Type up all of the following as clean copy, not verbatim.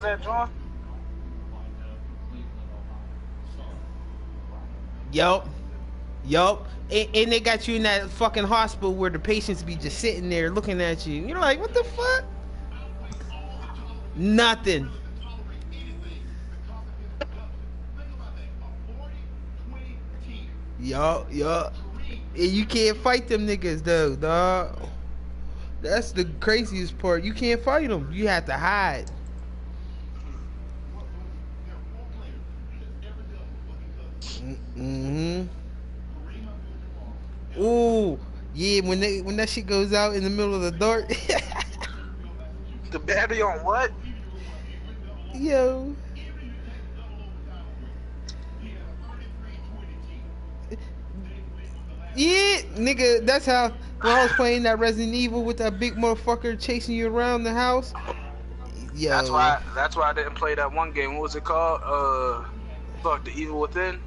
that, John? Yup. Yup. And they got you in that fucking hospital where the patients be just sitting there looking at you. You're like, what the fuck? Nothing. Yup, yup. And you can't fight them niggas though, dog. That's the craziest part. You can't fight them. You have to hide. Mm-hmm. Ooh, yeah. When that shit goes out in the middle of the dark, The battery on what? yo, yeah, nigga. That's how when I was playing that Resident Evil with that big motherfucker chasing you around the house. That's Yo, why. That's why I didn't play that one game. What was it called? Fuck, The Evil Within.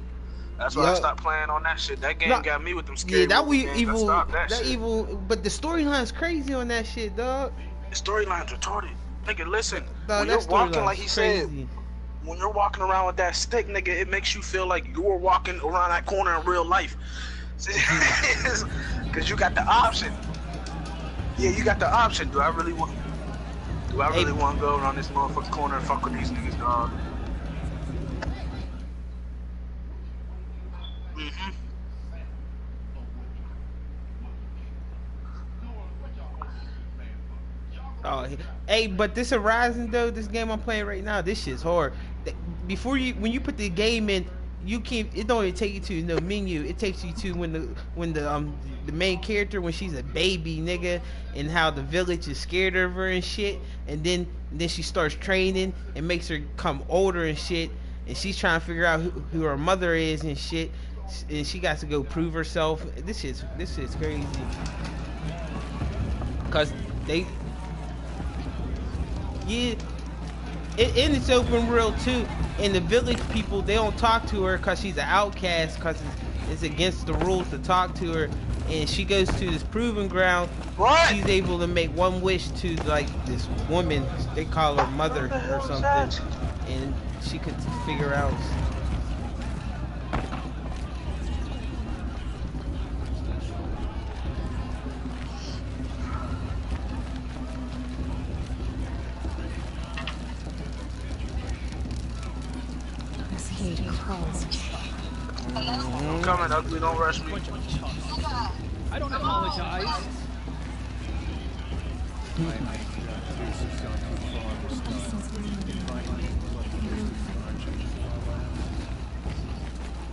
That's why I yo, stopped playing on that shit. That game no, got me with them yeah, scary that movie we games. I evil, stopped that that shit. evil, but the storyline's crazy on that shit, dog. The storyline's retarded. Nigga, listen. Dog, When that you're walking, like storyline's he said, crazy. when you're walking around with that stick, nigga, it makes you feel like you're walking around that corner in real life. Cause you got the option. Yeah, you got the option. Do I really want? Do I Hey, really want to go around this motherfucking corner and fuck with these niggas, dog? Mhm. oh, hey, but this Horizon though, this game I'm playing right now, this shit's hard. Before you, when you put the game in, you can't. It don't even take you to no menu. It takes you to when the main character when she's a baby, nigga, and how the village is scared of her and shit, and then she starts training and makes her come older and shit, and she's trying to figure out who her mother is and shit, and she got to go prove herself. This shit's crazy, cause they yeah, and it's open world too. And the village people, they don't talk to her because she's an outcast, because it's against the rules to talk to her. And she goes to this proving ground. What? She's able to make one wish to like this woman. They call her What mother the or hell is something, that? and she could figure out. This gate closed. I'm Mhm. coming, ugly. Don't rush me. I don't apologize.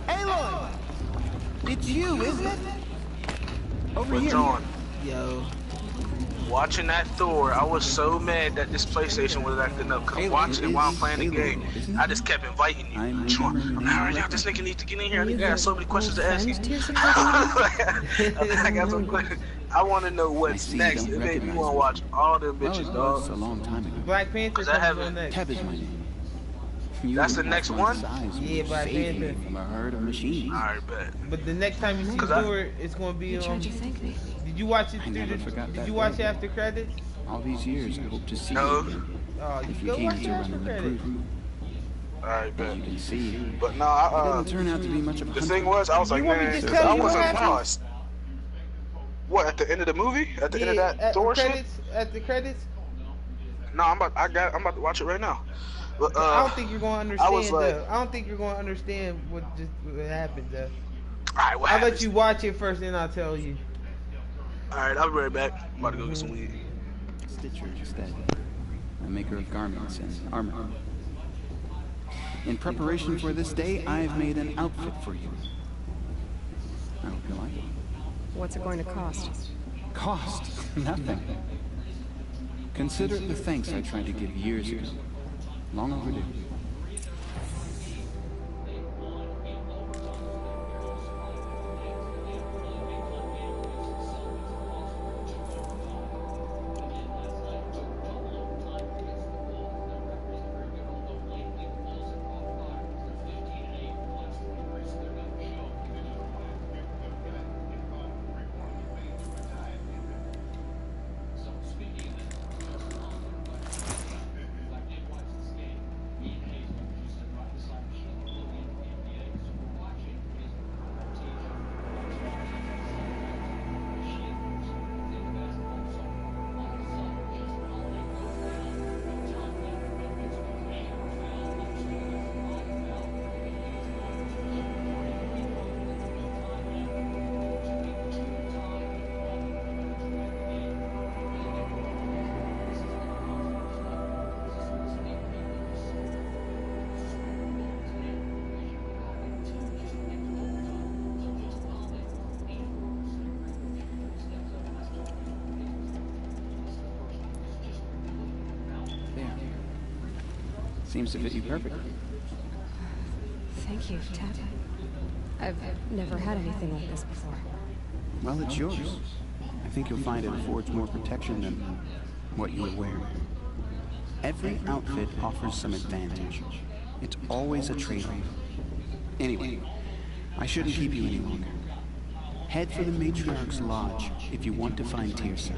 Aloy! It's you, isn't it? Over But here. John, Yo, watching that Thor, I was so mad that this PlayStation was acting up. Cause watching it while I'm playing the game, I just kept inviting you. John, hurry up, this nigga needs to get in here. I got so many questions to ask you. I got some questions. I want to know what's next. It made me want to watch all them Well, bitches, it was a dog. long time ago. Black Panther Cause I comes haven't- on next. Teb is my name. You That's were the next my one? size when Yeah, you Black saved me Panther. from a herd of machines. Alright, bet. But the next time you see Cause I- Thor, it's gonna be Which one do you think? Did you watch it I through never the? forgot Did that you watch day. after credits? All these years, I hope to see No. you again. Oh, If you you go came watch to the run after an credits. improvement. Alright, As bet. you can see, But no, it didn't turn out to be much of a the hunter. thing was, I was like, You want me man, to just tell I you what wasn't happened? lost. What, at the end of the movie? At the end of Yeah, that at the Thor shit? credits. At the credits. No, I'm about to watch it right now. But, I don't think you're gonna understand I was like, though. I don't think you're gonna understand what happened though. alright, what I'll happened? let you watch it first, then I'll tell you. Alright, I'll be right back. I'm about to go get some weed. Stitcher instead, a maker of garments and armor. In preparation for this day, I've made an outfit for you. I hope you like it. What's it going to cost? Cost? Nothing. Consider it the thanks I tried to give years ago. Long overdue. Seems to fit you perfectly. Thank you, Ted. I've never had anything like this before. Well, it's yours. I think you'll find it affords more protection than what you were wearing. Every outfit offers some advantage. It's always a trade-off. Anyway, I shouldn't keep you any longer. Head for the Matriarch's Lodge if you want to find Teersa.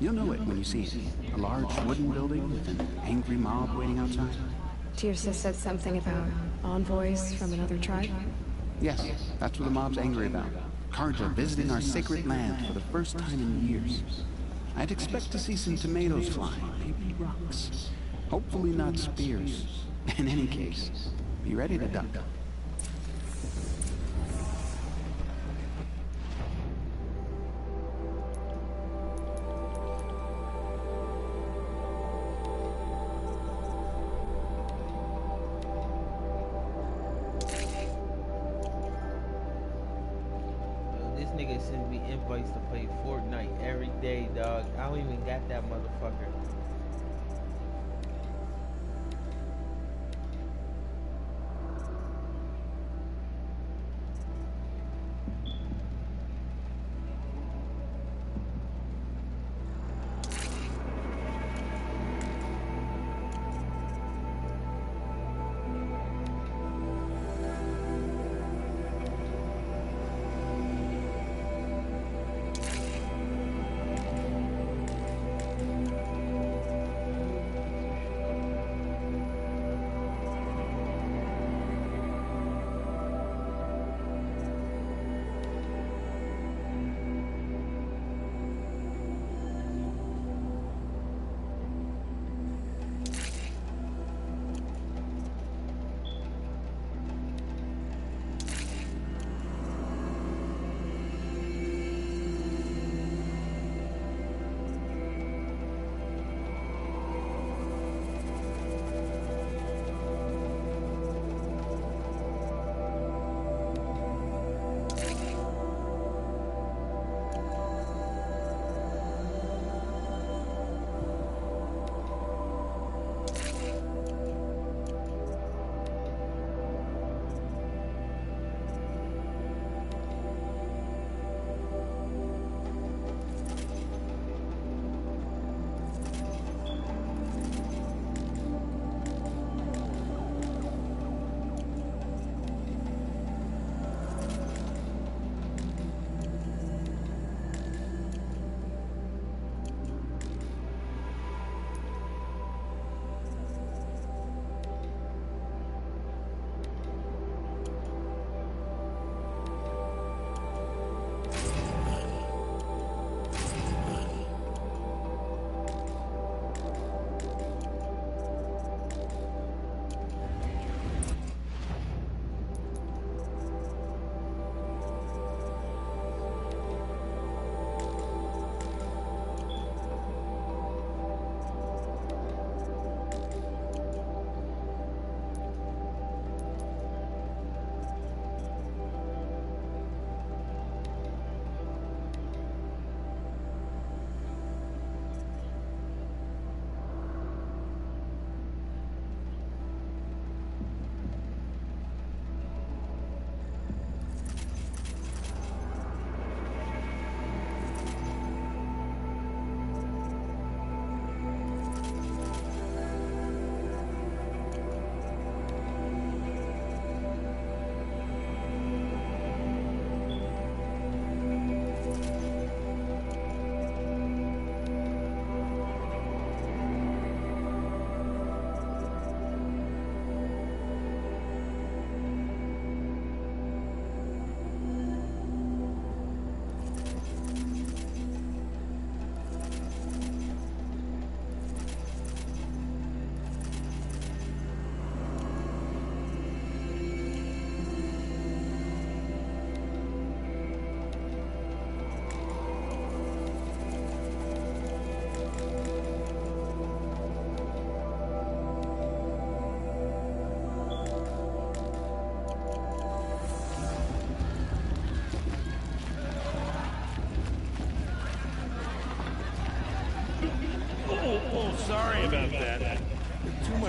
You'll know it when you see it. A large wooden building with an angry mob waiting outside. Teersa said something about envoys from another tribe? Yes, that's what the mob's angry about. Carja visiting our sacred land for the first time in years. I'd expect to see some tomatoes flying, maybe rocks. Hopefully not spears. In any case, be ready to duck. This nigga sends me invites to play Fortnite every day, dog. I don't even got that motherfucker.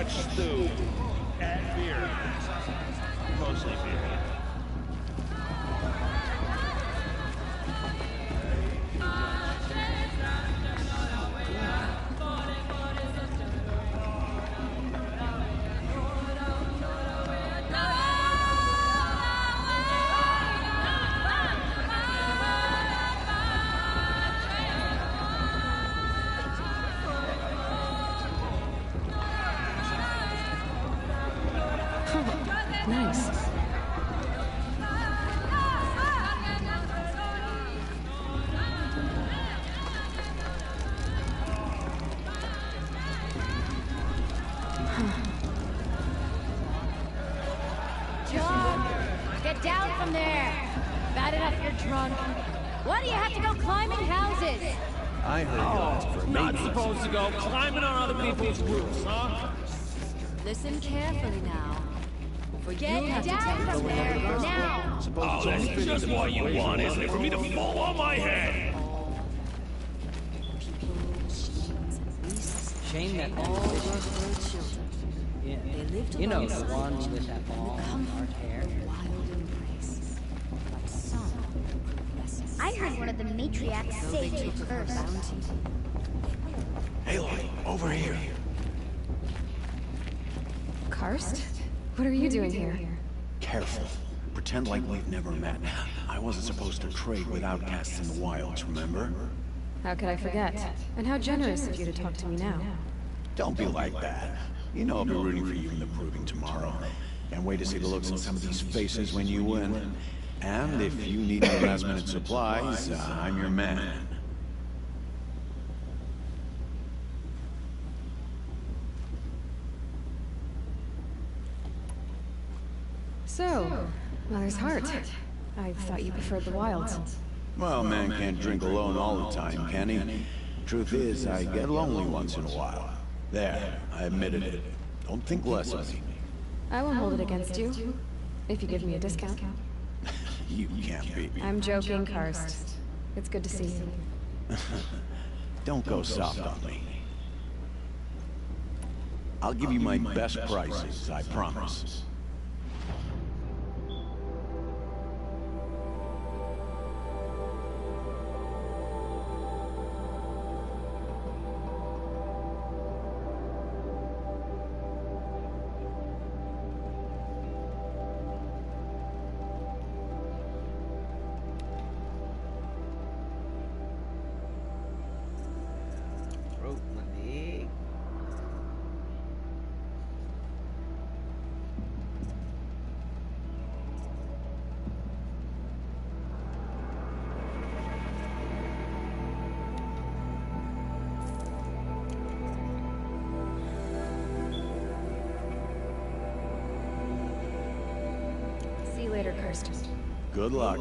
much stew and beer. Mostly beer. Nice. John, get down from there. Bad enough you're drunk. Why do you have to go climbing houses? I heard you asked for Not maintenance. supposed to go climbing on other people's roofs, huh? Listen carefully now. Get down from there now. Oh, that's just what you want, isn't it? For me to fall on my head. Shame that all those children. Yeah. They lived You know, along the ones with that in the long comfort dark hair. of a wild embrace. But some progresses. I heard one of the matriarchs say They it took her first. bounty. Aloy, over here. Karst? What are you doing here? Careful. Pretend like we've never met. I wasn't supposed to trade with outcasts in the wilds, remember? How could I forget? And how generous of you to talk to me now. Don't be like that. You know I'll be rooting for you in the proving tomorrow. Can't wait to see the looks on some of these faces when you win. And if you need any last-minute supplies, I'm your man. So, Mother's Heart. I thought you preferred the wilds. Well, man can't drink alone all the time, can he? Truth is, I get lonely once in a while. There, I admitted it. Don't think less of me. I won't hold it against you. If you give me a discount. You can't beat me. I'm joking, Karst. It's good to see you. Don't go soft on me. I'll give you my best prices, I promise. Broke my leg. See you later, Karst. Good luck.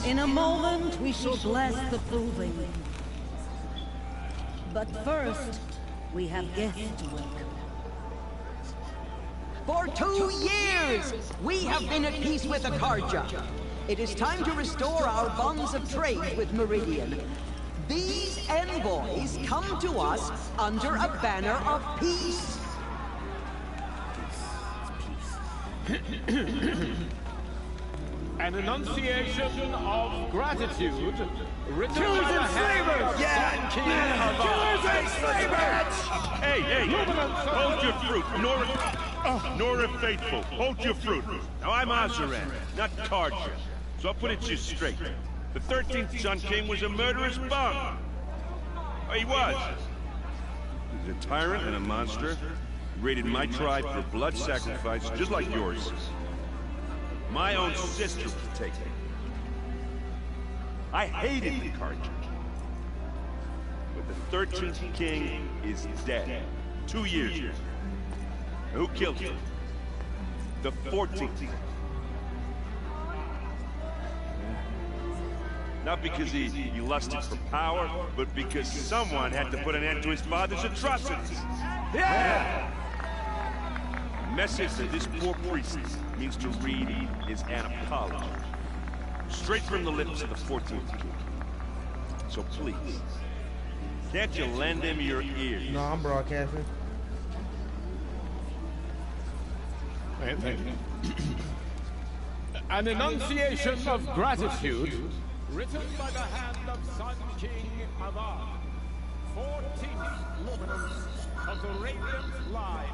In a moment, we shall bless the proving. But first, we have guests to welcome. For 2 years, we have been at peace with Akarja. It is time to restore our bonds of trade with Meridian. These envoys come to us under a banner of peace. An enunciation of gratitude written by the hand of Yeah! Sun King of enslavers! Hey, hold your fruit, Nora Faithful, hold your fruit. Now I'm Azaran, not Karja, so I'll put it to you straight. The 13th Sun King was a murderous bum. Oh, he was. He's a tyrant and a monster. He raided my tribe for blood sacrifice, just like yours. My own sister was taken. I hated the Karja. But the 13th King is dead. 2 years ago. Who killed him? The 14th. Not because he lusted for power, but because someone had to put an end to his father's atrocities. Yeah! The message that this poor priest needs to read is an apology. Straight from the lips of the 14th king. So please, can't you lend him your ears? No, I'm broadcasting. Thank you. An enunciation of gratitude written by the hand of Sun King Avad, 14th luminance of the Radiant Line.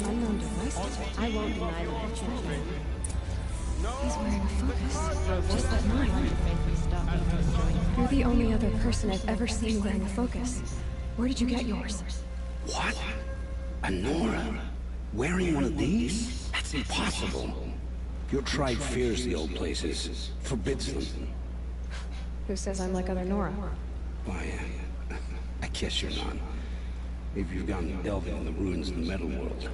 Unknown device. I won't deny that it's true. He's wearing a focus. Just like mine. You're the only other person I've ever seen wearing a focus. Where did you get yours? What? A Nora? Wearing one of these? That's impossible. Your tribe fears the old places, forbids them. Who says I'm like other Nora? Why, I guess you're not. Maybe you've gone delving in the ruins of the metal world.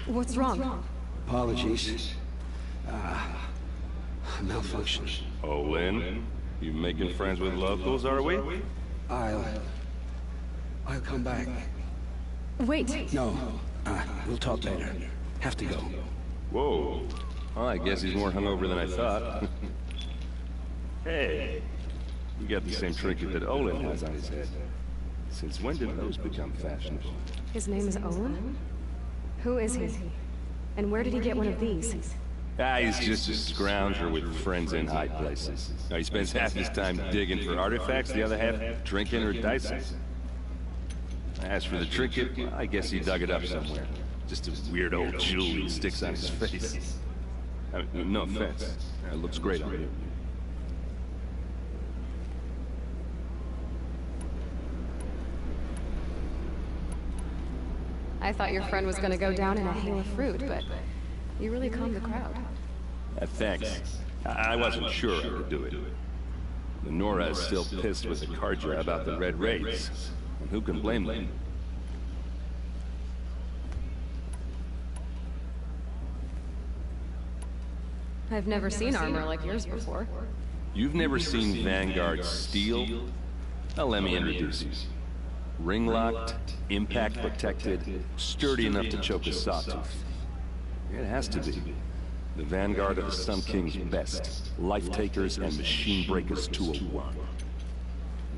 What's wrong? Apologies. Malfunction. Oh, Lynn? You making friends with locals, are we? I'll come back. Wait. No. We'll talk later. Have to go. Whoa. Well, I guess he's more hungover than I thought. Hey. You got the same trinket that Olin has on his head. Since when did those become fashionable? His name is Olin? Who is he? And where did he get one of these? He's just a scrounger with friends in high places. Now, he spends half his time digging for artifacts, the other half drinking or dicing. As for the trinket, I guess he dug it up somewhere. Just a weird old jewel he sticks on his face. I mean, no offense. It looks great on you. I thought your friend was gonna go down in a hail of fruit, but you really calmed the crowd. Thanks. I wasn't sure I could do it. The Nora is still pissed with the Carja about the Red Raids. And who can blame them? I've never seen armor like yours before. You've never seen Vanguard steel? Now let me introduce you. Ring-locked, impact-protected, sturdy enough to choke a sawtooth. It has to be. The Vanguard of the Sun King's best. Life-takers and machine-breakers to a one.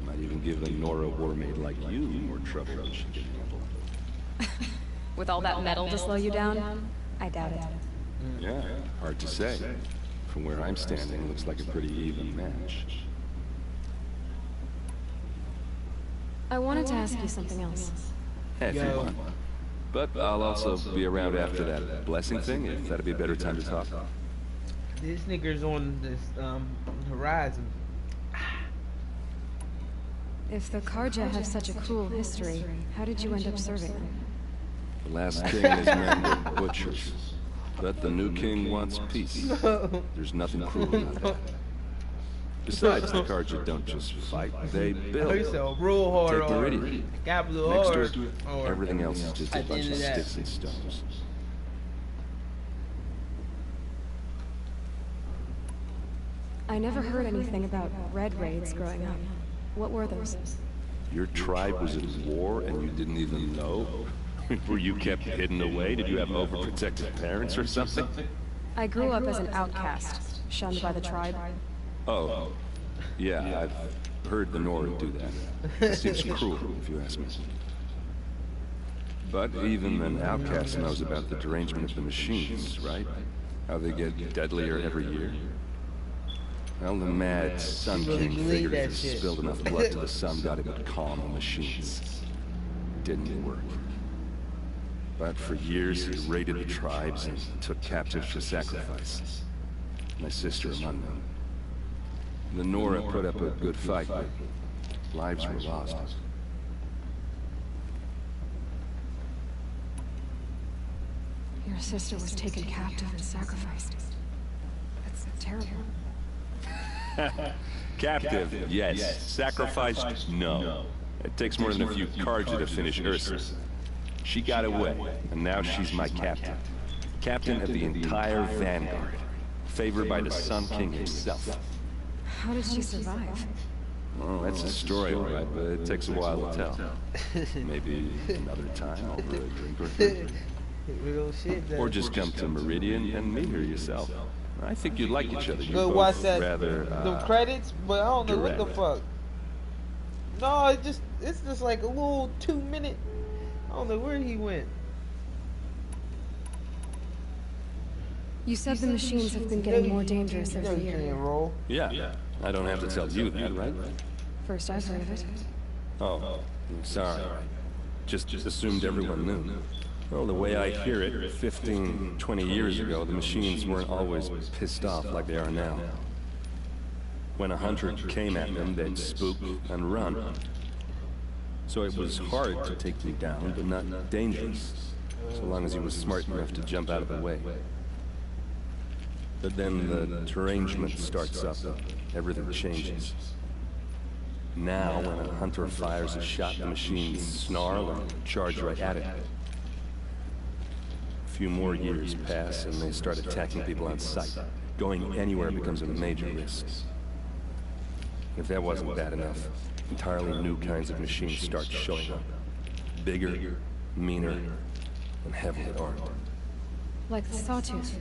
Might even give a Nora warmaid like you more trouble than she can handle. With all that metal to slow you down? I doubt it. Yeah, hard to say. From where I'm standing, it looks like a pretty even match. I wanted to ask you something else. If you want. But I'll also be around after that blessing thing, if that'd be a better time to talk. This nigger's on this horizon. If the Carja have such a cruel history, how did you end up serving them? The last king and his men were butchers. But the new king wants peace. There's nothing cruel about that. Besides, the Carja don't just fight, they build. Real hard. Take Meridian. Capital Next hard. to it, everything else is just a bunch of sticks and stones. I never heard anything about Red Raids growing up. What were those? Your tribe was at war and you didn't even know? Were you kept hidden away? Did you have overprotective parents or something? I grew up as an outcast, shunned by the tribe. Oh, yeah, I've heard the Nora do that. It seems cruel, if you ask me. But even an outcast knows about the derangement of the machines, right? How they get deadlier every year. Well, the mad Sun King figured if he spilled enough blood to the sun god, it would calm the machines. Didn't work. But for years, he raided the tribes and took captives for sacrifice. My sister among them. The Nora put up a good fight, but lives were lost. Your sister was taken captive and sacrificed. That's terrible. Captive, yes. Sacrificed, no. It takes more than a few Carja to finish Ursa. She got away, and now she's my captain. Captain of the entire Vanguard. Favored by the Sun King himself. How did she survive? Well, that's a story, all right, but it takes a while to tell. Maybe another time over a drink or two. Real shit, Or just come to Meridian and meet her yourself. I think you'd like each other. You're go both watch that rather, the credits, but I don't know direct. what the fuck. No, it's just like a little 2-minute. I don't know where he went. You said the machines have been getting more dangerous every year. Yeah, I don't have to tell you that, right? First I've heard of it. Oh, sorry. Just assumed everyone knew. Well, the way I hear it, 15, 20 years ago, the machines weren't always pissed off like they are now. When a hunter came at them, they'd spook and run. So it was hard to take me down, but not dangerous, so long as he was smart enough to jump out of the way. But then the derangement starts up, everything changes. Now, when a hunter fires a shot, the machines snarl and charge right at it. A few more years pass, and they start attacking people on sight. Going anywhere becomes a major risk. If that wasn't bad enough, entirely new kinds of machines start showing up. Bigger, meaner, and heavily armed. Like the Sawtooth.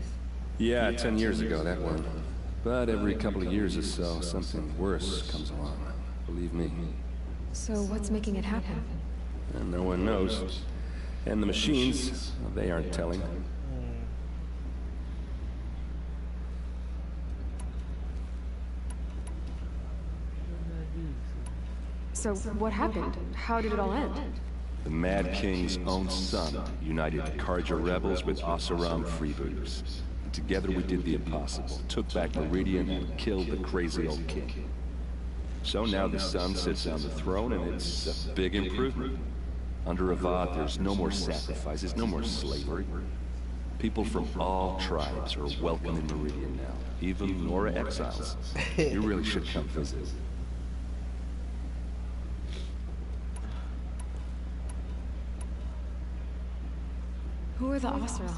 Yeah, 10 years ago, that one. But every couple of years or so, something worse comes along. Believe me. So what's making it happen? And no one knows. And the machines, well, they aren't telling. So what happened? How did it all end? The Mad King's own son united Carja rebels with Oseram freebooters. Together we did the impossible, took back Meridian and killed the crazy old king. So now the son sits on the throne and it's a big improvement. Under Avad, there's no more sacrifices, no more slavery. People from all tribes are welcome in Meridian now, even Nora exiles. You really should come visit. Who are the Oseram?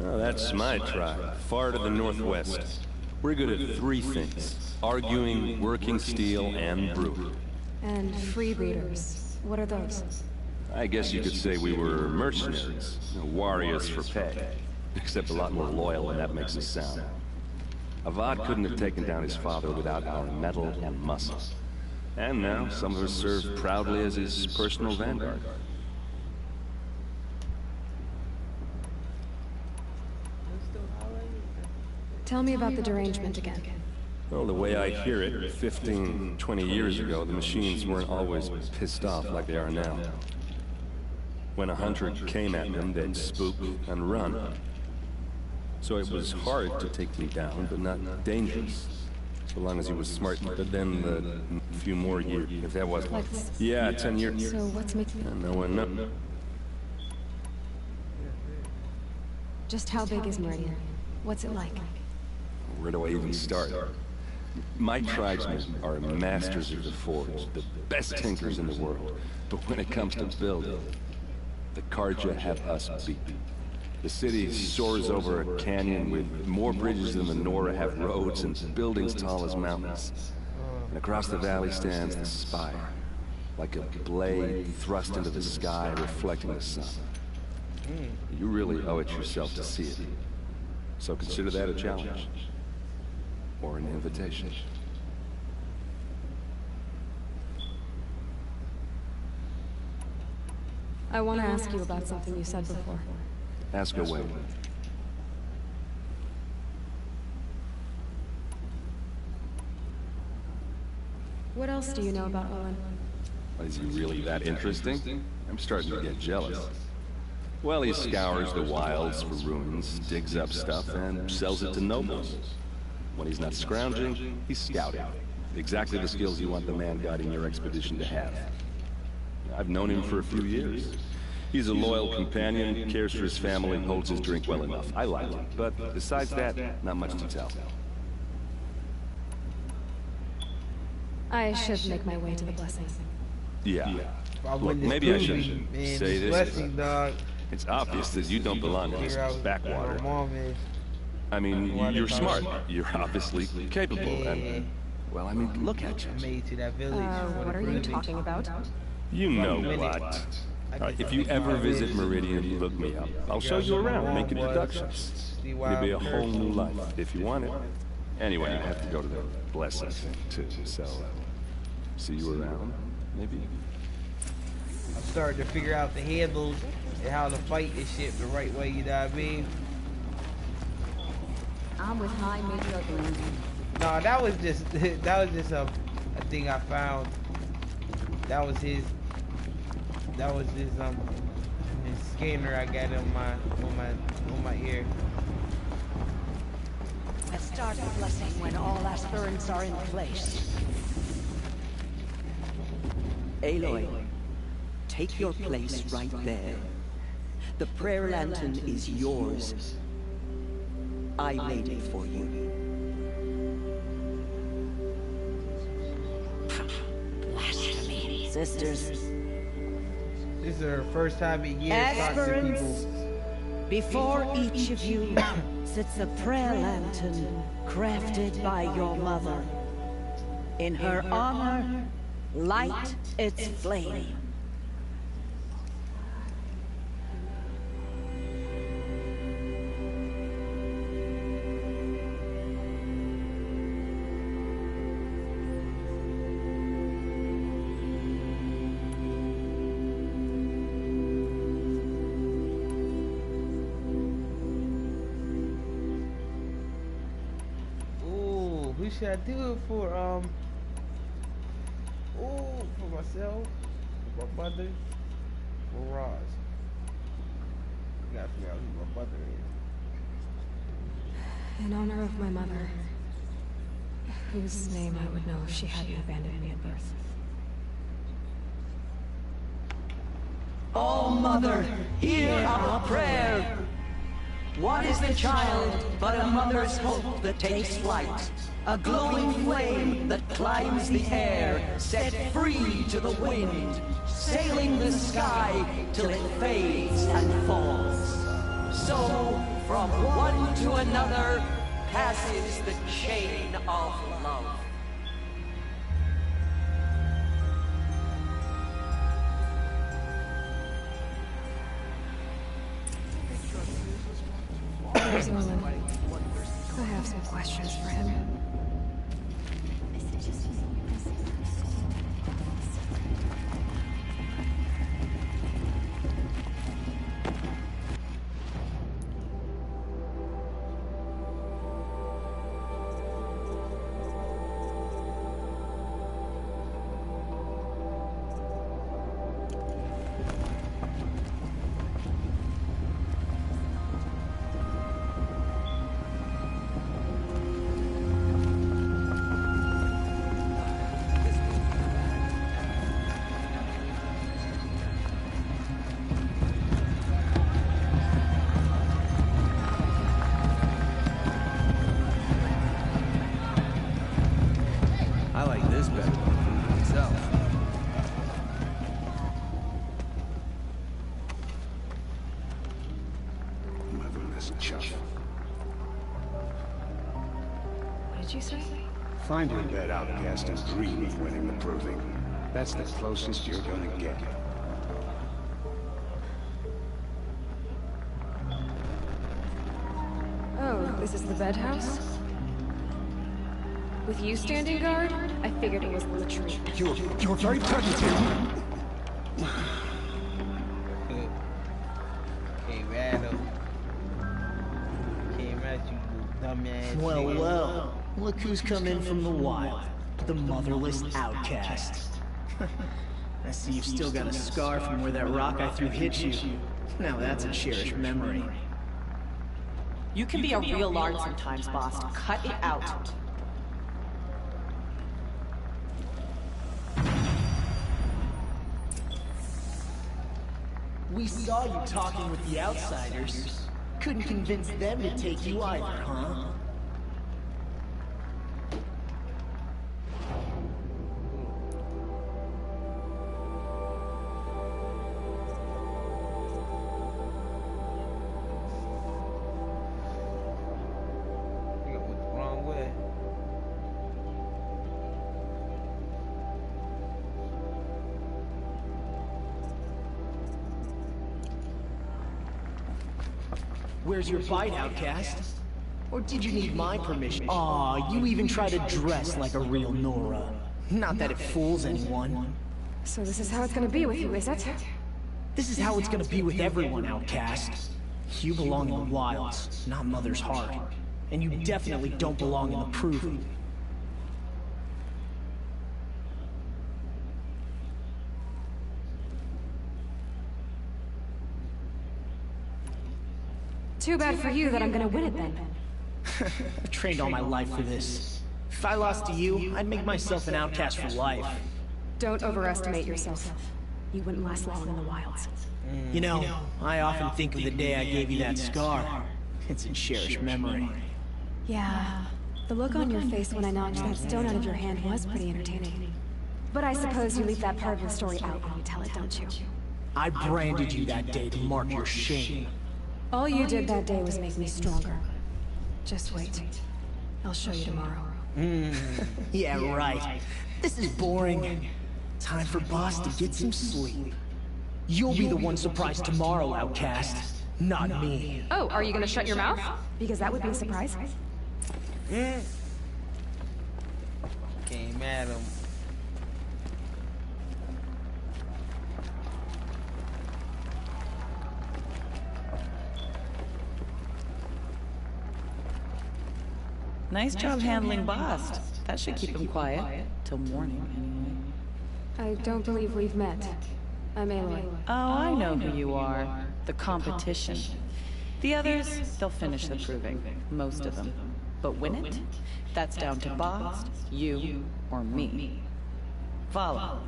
Oh, that's my tribe, far to the northwest. We're good at three things: arguing, working steel, and brewing. And freebooters. What are those? I guess you could say we were mercenaries, warriors for pay. Except a lot more loyal than that makes us sound. Avad couldn't have taken down his father without our metal and muscle. And now, some of us serve proudly as his personal vanguard. Tell me about the derangement again. Well, the way I hear it, 15, 20 years ago, the machines weren't always pissed off like they are now. When a hunter came at them, they'd spook and run. So it was hard to take me down, but not dangerous. So long as he was smart. But then the few more years, if that wasn't... Like, yeah, 10 years. So what's making... And no one knows. Just how big is Meridian? What's it like? Where do I even start? My tribesmen are masters of the forge, the best tinkers in the world. But when it comes to building, the Carja have us beat. The city soars over a canyon with more bridges than the Nora have roads and buildings tall as mountains. And across the valley stands the spire, like a blade thrust into the sky reflecting the sun. You really owe it yourself to see it. So consider that a challenge. Or an invitation. I want to ask you about something you said before. Ask away. What else do you know about Owen? Is he really that interesting? I'm starting to get jealous. Well, he scours the wilds for ruins, digs up stuff, and sells it to nobles. When he's not scrounging, he's scouting. Exactly the skills you want the man guiding your expedition to have. I've known him for a few years. He's a loyal companion, cares for his family, holds his drink well enough. I like him, but besides that, not much to tell. I should make my way to the blessing. Yeah. Look, maybe I should say this. It's obvious that you don't belong in this backwater. I mean, you're smart. You're obviously capable, and well, I mean, look at you. What are you talking about? You know what? If you ever visit Meridian, look me up. I'll show you around, make introductions. It'll be a whole new life, if you want it. Anyway, you have to go to the blessing thing, too, so see you around, maybe? I'm starting to figure out the handles and how to fight this shit the right way, you know what I mean? I'm with High Major Green. No, that was just a thing I found. That was his scanner I got on my ear. Let's start the blessing when all aspirants are in place. Aloy, take your place right there. The prayer lantern is yours. I made it for you. Blasphemy. Sisters. This is her first time in years talking to people. Before each of you sits a prayer lantern crafted by your mother. In her honor, light its flame. Who should I do it for? For myself, for my mother, for Roz. I gotta figure out who my mother is. In honor of my mother, whose name I would know if she hadn't abandoned me at birth. Oh, Mother, hear our prayer. What is the child but a mother's hope that takes flight? A glowing flame that climbs the air, set free to the wind, sailing the sky till it fades and falls. So, from one to another, passes the chain of love. There's Nolan. I have some questions for him. What did you say? Find your dead outcast and dream of winning the proving. That's the closest you're gonna get. Oh, this is the bed house? With you standing guard, I figured it was the retreat. You're very present here. Came at him. Came at you, dumbass. Well, nigga. well. Look who's come in from the wild. The motherless outcast. I see you've still got a scar from where that rock I threw hit you. Now that's a cherished memory. You can be a real lard sometimes, boss. Cut it out. We saw you talking with the outsiders. Couldn't convince them to take you either, huh? Where's your bite, outcast? Or did you need my permission? Aw, you even try to dress like a real Nora. Not that it fools anyone. So this is how it's gonna be with you, is it? This is how it's gonna be with everyone, outcast. You belong in the wilds, not Mother's heart. And you definitely don't belong in the Proving. Too bad for you that I'm gonna win it then. I've trained all my life for this. If I lost to you, I'd make myself an outcast for life. Don't overestimate yourself. You wouldn't last long in the wilds. You know, I often think of the day I gave you that scar. It's in cherished memory. Yeah, the look on your face when I knocked that stone out of your hand was pretty entertaining. But I suppose you leave that part of the story out when you tell it, don't you? I branded you that day to mark your shame. All you did that day was make me stronger. Just wait. I'll show you tomorrow. Yeah, right. This is boring. Time for Boss to get some sleep. You'll be the one surprised tomorrow, outcast. Not me. Oh, are you gonna shut your mouth? Because that would be a surprise. Came at him. Nice job handling Bast. That should keep him quiet. Till morning, anyway. I don't believe we've met. I'm Aloy. Oh, I know who you are. The competition. The others, they'll finish the proving. Most of them. But win it? That's down to Bast, you, or me. Vala.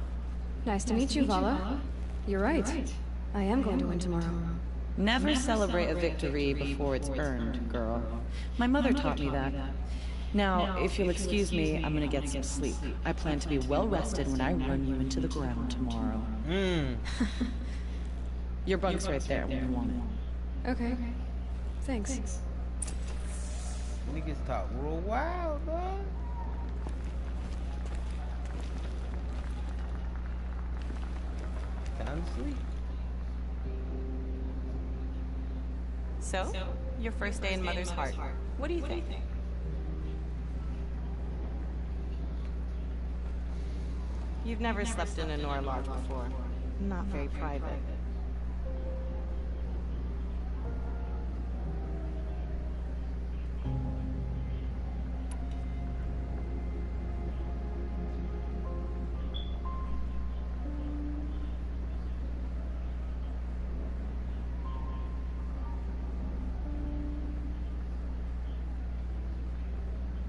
Nice to meet you, Vala. You're right. I am going to win tomorrow. Never celebrate a victory before it's earned, girl. My mother taught me that. Now, if you'll excuse me, I'm gonna get some sleep. I plan to be well rested when I run you into the ground tomorrow. Your bunk's right there when you want it. Okay. Thanks. Niggas talk real wild, dog. Time to sleep. So, your first day in Mother's heart. What do you think? You've never slept in a Nora lodge before. Not very private.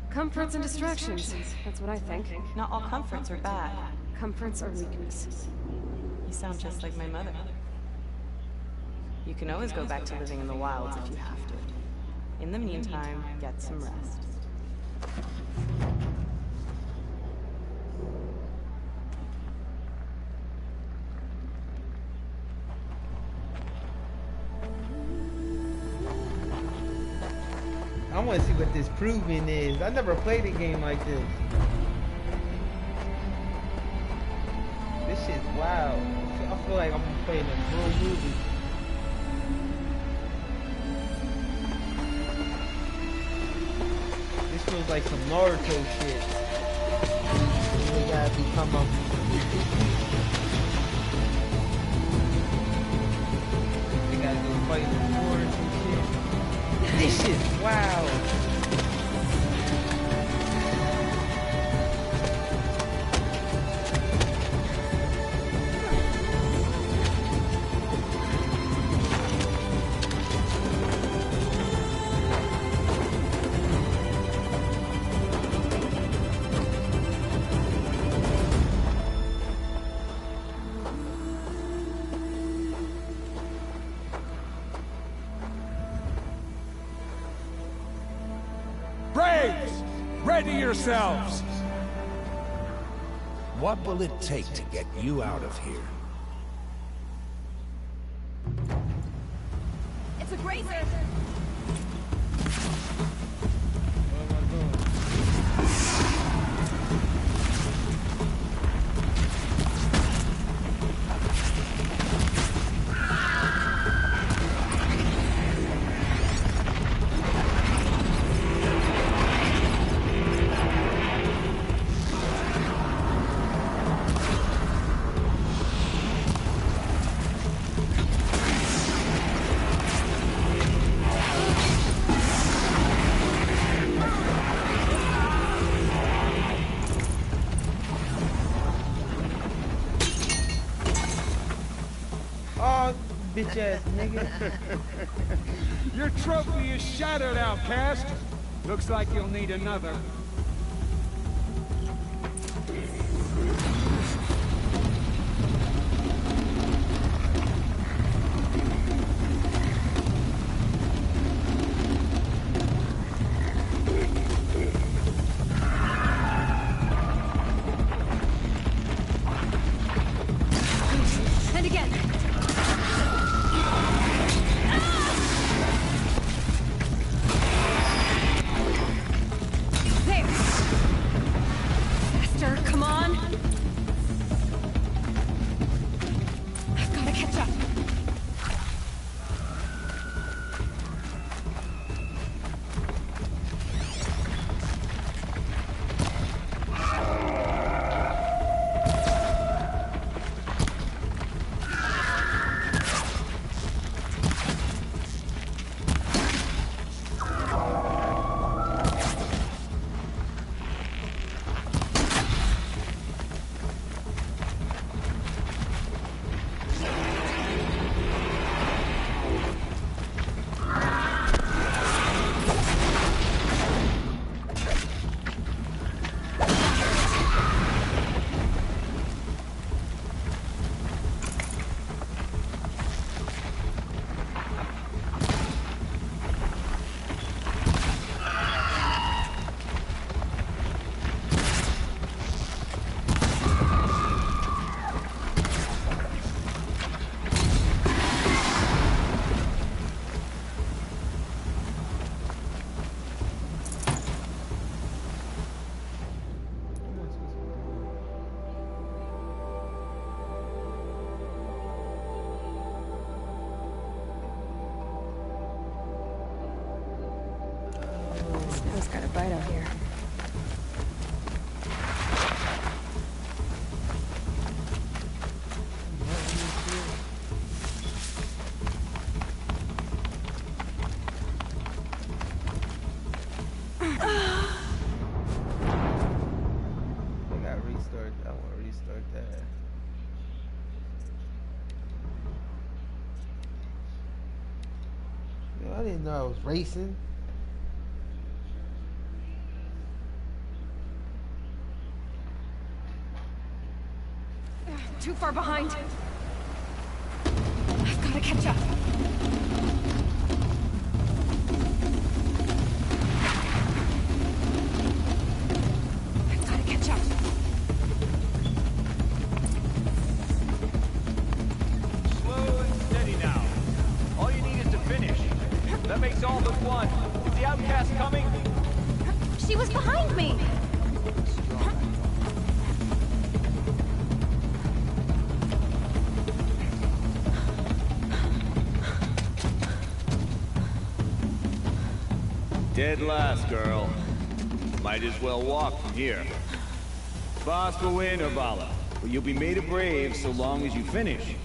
Comforts and distractions. That's what I think. Not all comforts are bad. Comforts are weakness. You sound just like my mother. You can always go back to living in the wilds if you have to. In the meantime, get some rest. I want to see what this Proving is. I never played a game like this. This shit's wild. I feel like I'm playing a real movie. This feels like some Naruto shit. We gotta become a... They gotta go fight the forest and shit. This shit's wild. Ready yourselves! What will it take to get you out of here? It's a grazer! bitch ass nigga. Your trophy is shattered, outcast. Looks like you'll need another. And again. There. Faster, come on. I've got to catch up. Snow's got a bite out here. I gotta restart. I want to restart that. Yo, I didn't know I was racing. Too far behind. I've got to catch up. I've got to catch up. Slow and steady now. All you need is to finish. That makes all but one. Is the outcast coming? She was behind me. Dead last, girl. Might as well walk from here. Boss will win, Urbala, but you'll be made a brave so long as you finish.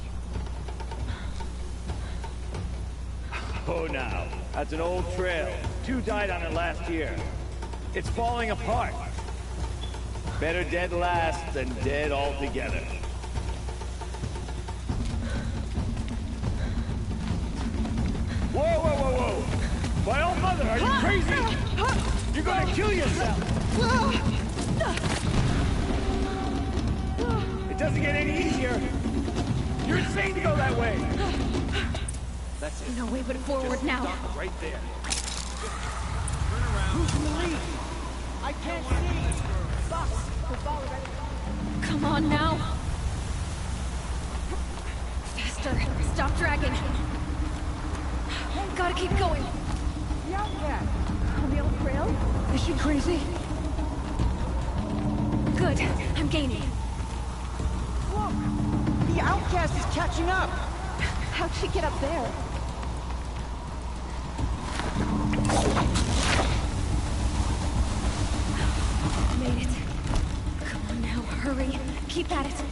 Oh, now, that's an old trail. 2 died on it last year. It's falling apart. Better dead last than dead altogether. Whoa, whoa, whoa, whoa! My old mother, are you crazy? You're gonna kill yourself! It doesn't get any easier! You're insane to go that way! That's it. No way but forward now. Stop right there. Turn around. Who's Marie? I can't see! Boss, we're following. Come on now. Faster. Stop dragging. Gotta keep going. The outcast! On the old trail? Is she crazy? Good. I'm gaining. Look! The outcast is catching up! How'd she get up there? Made it. Come on now, hurry. Keep at it.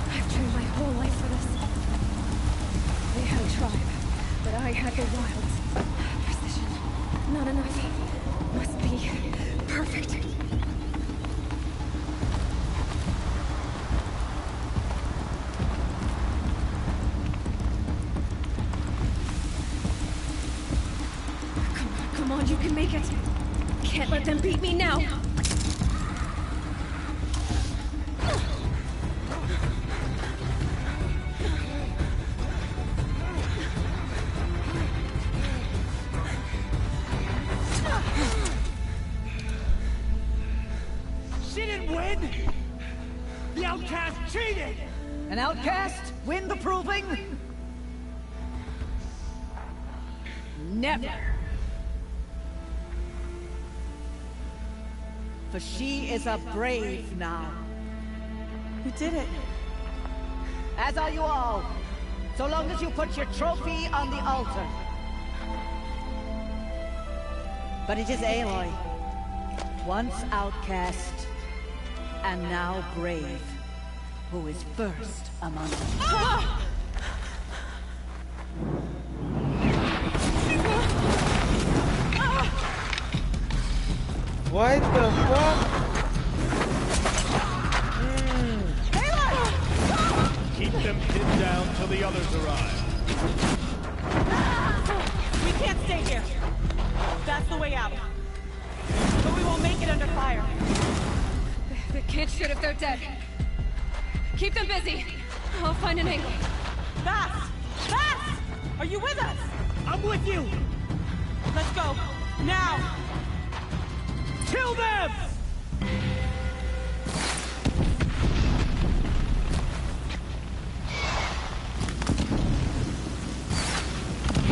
I've trained my whole life for this. I had the wilds. Precision. Not enough. Must be perfect. Come on, you can make it. Can't let them beat me now. She didn't win! The outcast cheated! An outcast win the proving? Never! For she is a brave now. You did it. As are you all. So long as you put your trophy on the altar. But it is Aloy, once outcast, and now brave, who is first among us. Ah! What the fuck? Keep them pinned down till the others arrive. We can't stay here. That's the way out. But we won't make it under fire. They can't shoot if they're dead. Keep them busy. I'll find an angle. Fast! Fast! Are you with us? I'm with you! Let's go. Now! Kill them!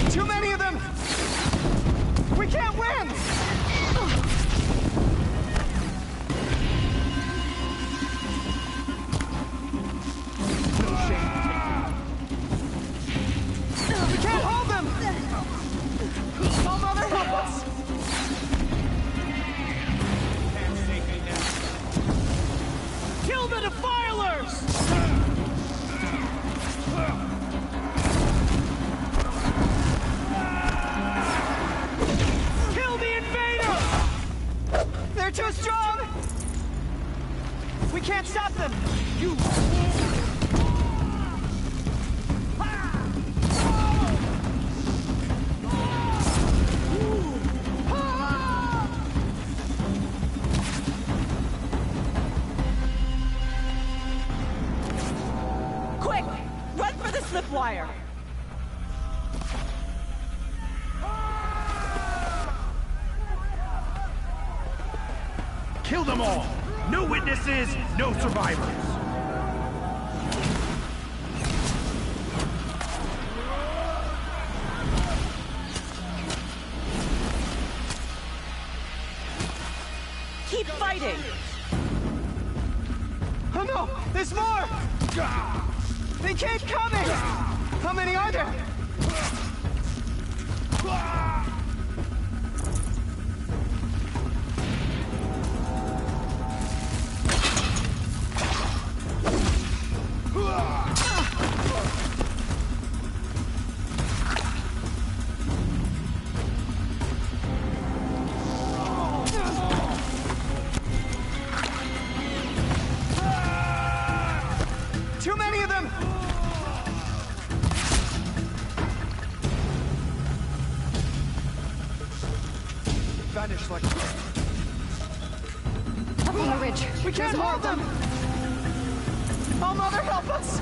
Too many of them! We can't win! No shame. We can't hold them! Oh, Mother, help us! Kill the defilers! Kill the invader! They're too strong! We can't stop them! You... Quick! Run for the slip wire! Kill them all! No witnesses, no survivors! Keep fighting! Oh no! There's more! They keep coming! How many are there? Too many of them! Vanish like... Up on the ridge. We can't hold them! Oh, Mother, help us!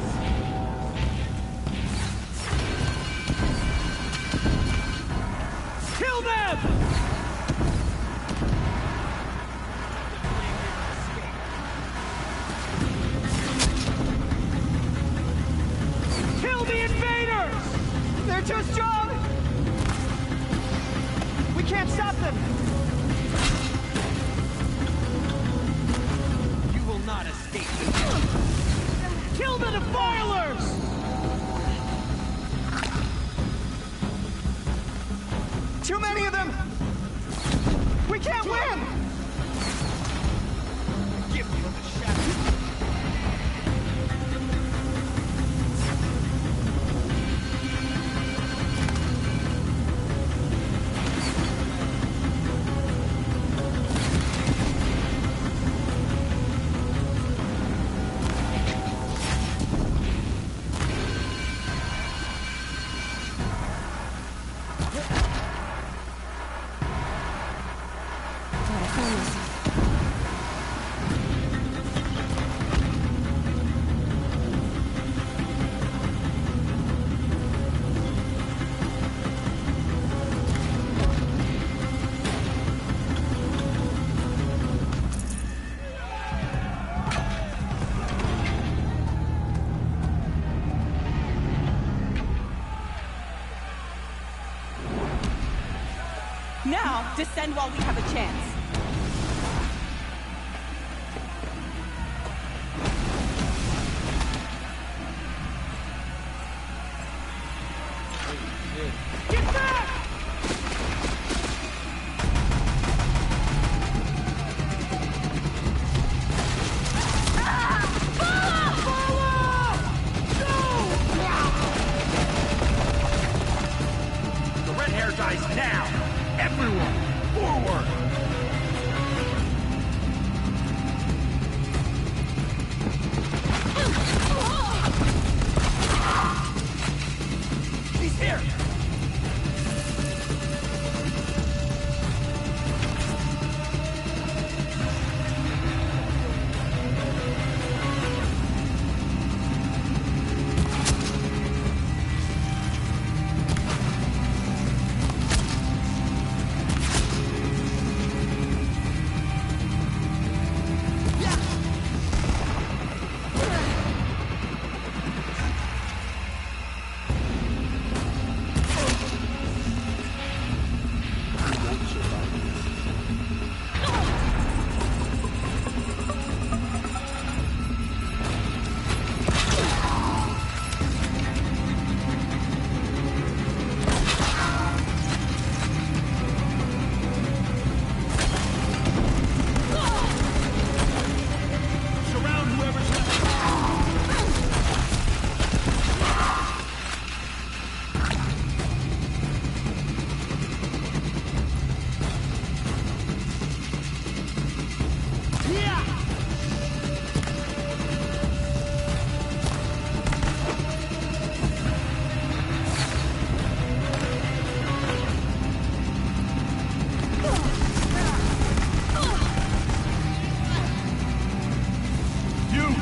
Kill them! Kill the invaders! They're too strong! We can't stop them! You will not escape them! Kill the defilers! Too many of them! We can't win! Give me the shadow! Now, descend while we have a chance. Get back! The red hair dies now! Everyone, forward! He's here!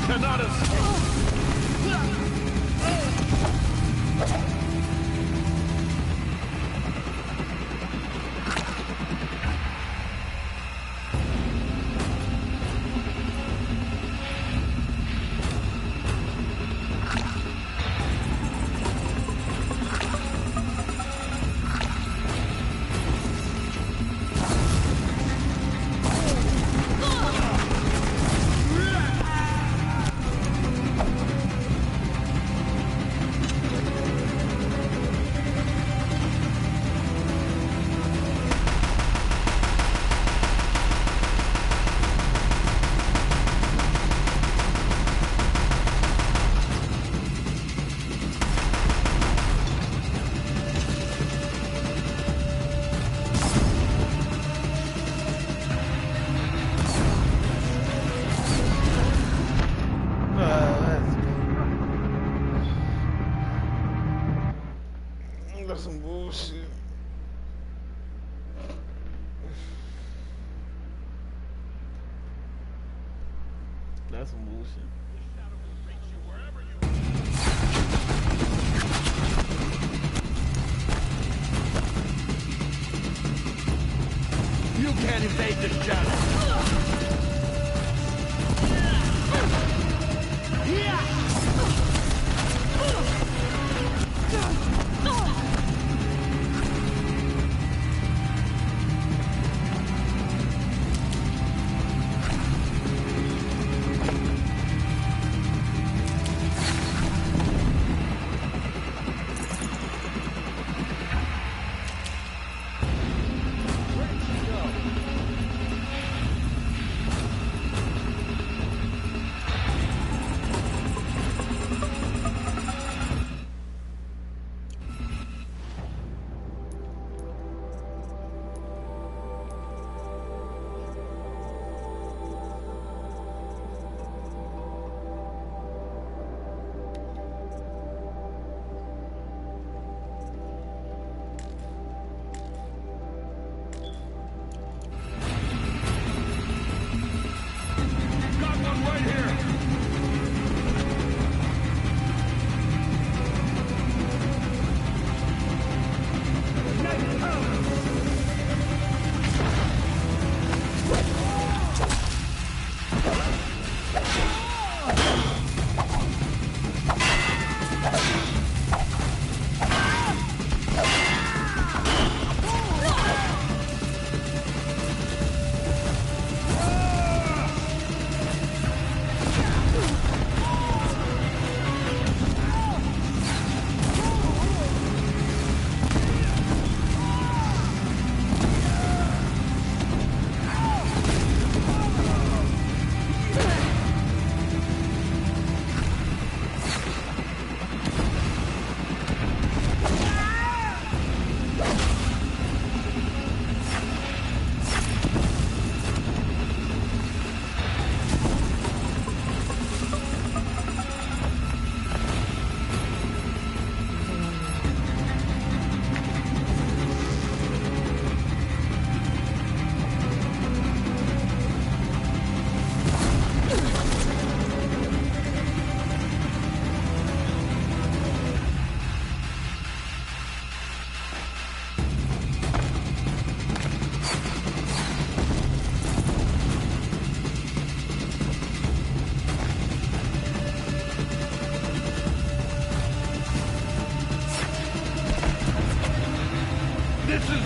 Cannot escape! That's some bullshit. That's some bullshit. You can't evade the shadow!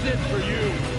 is it for you.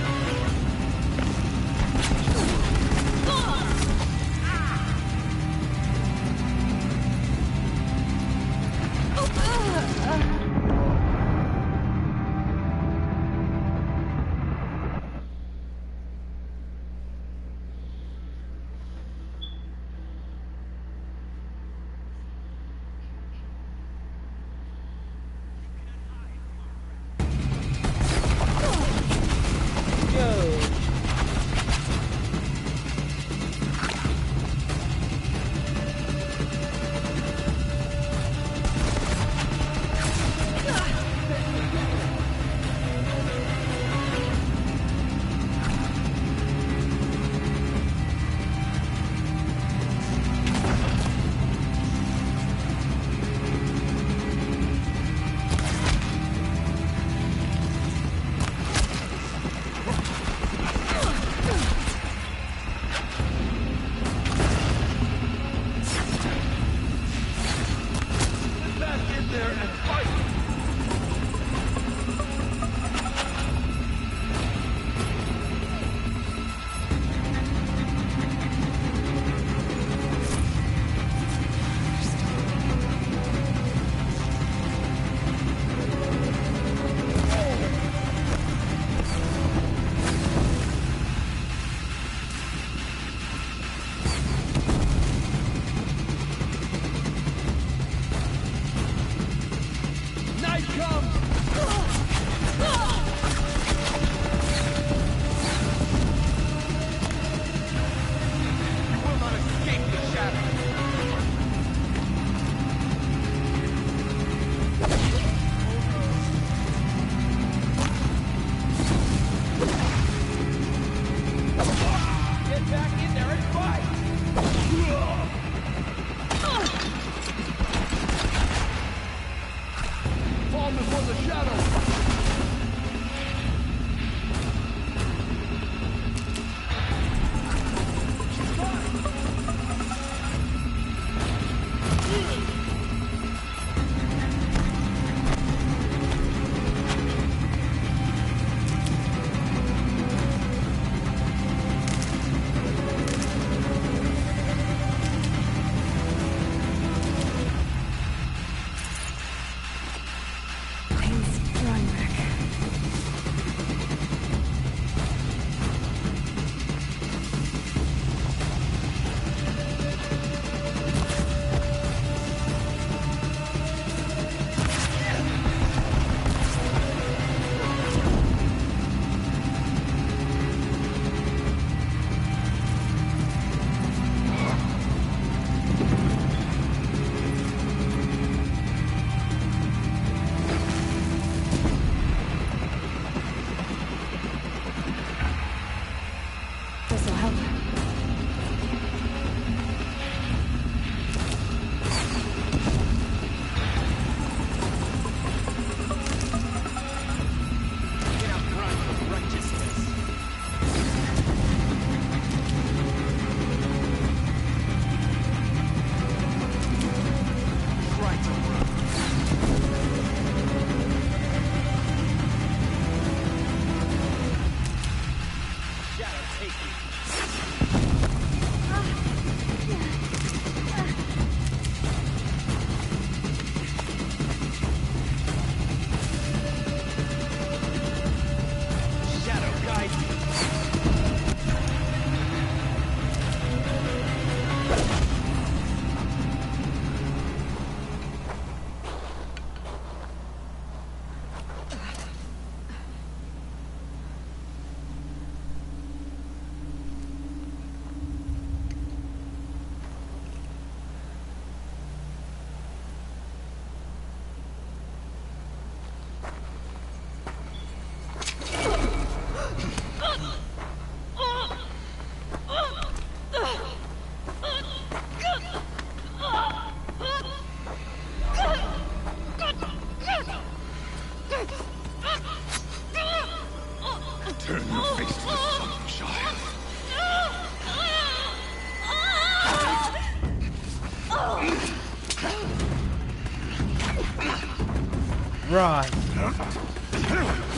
Right.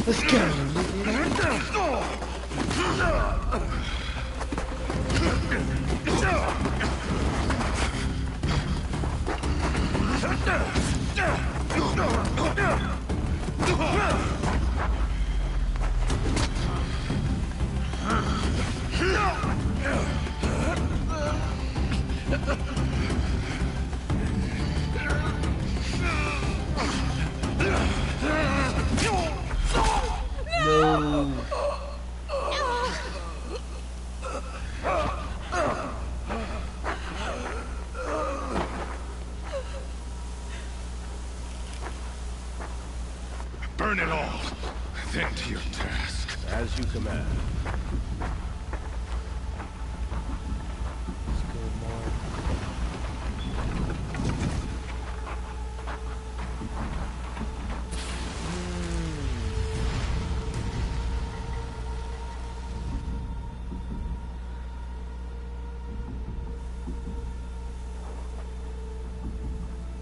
Let's go. No. Burn it all. Then to your task. As you command.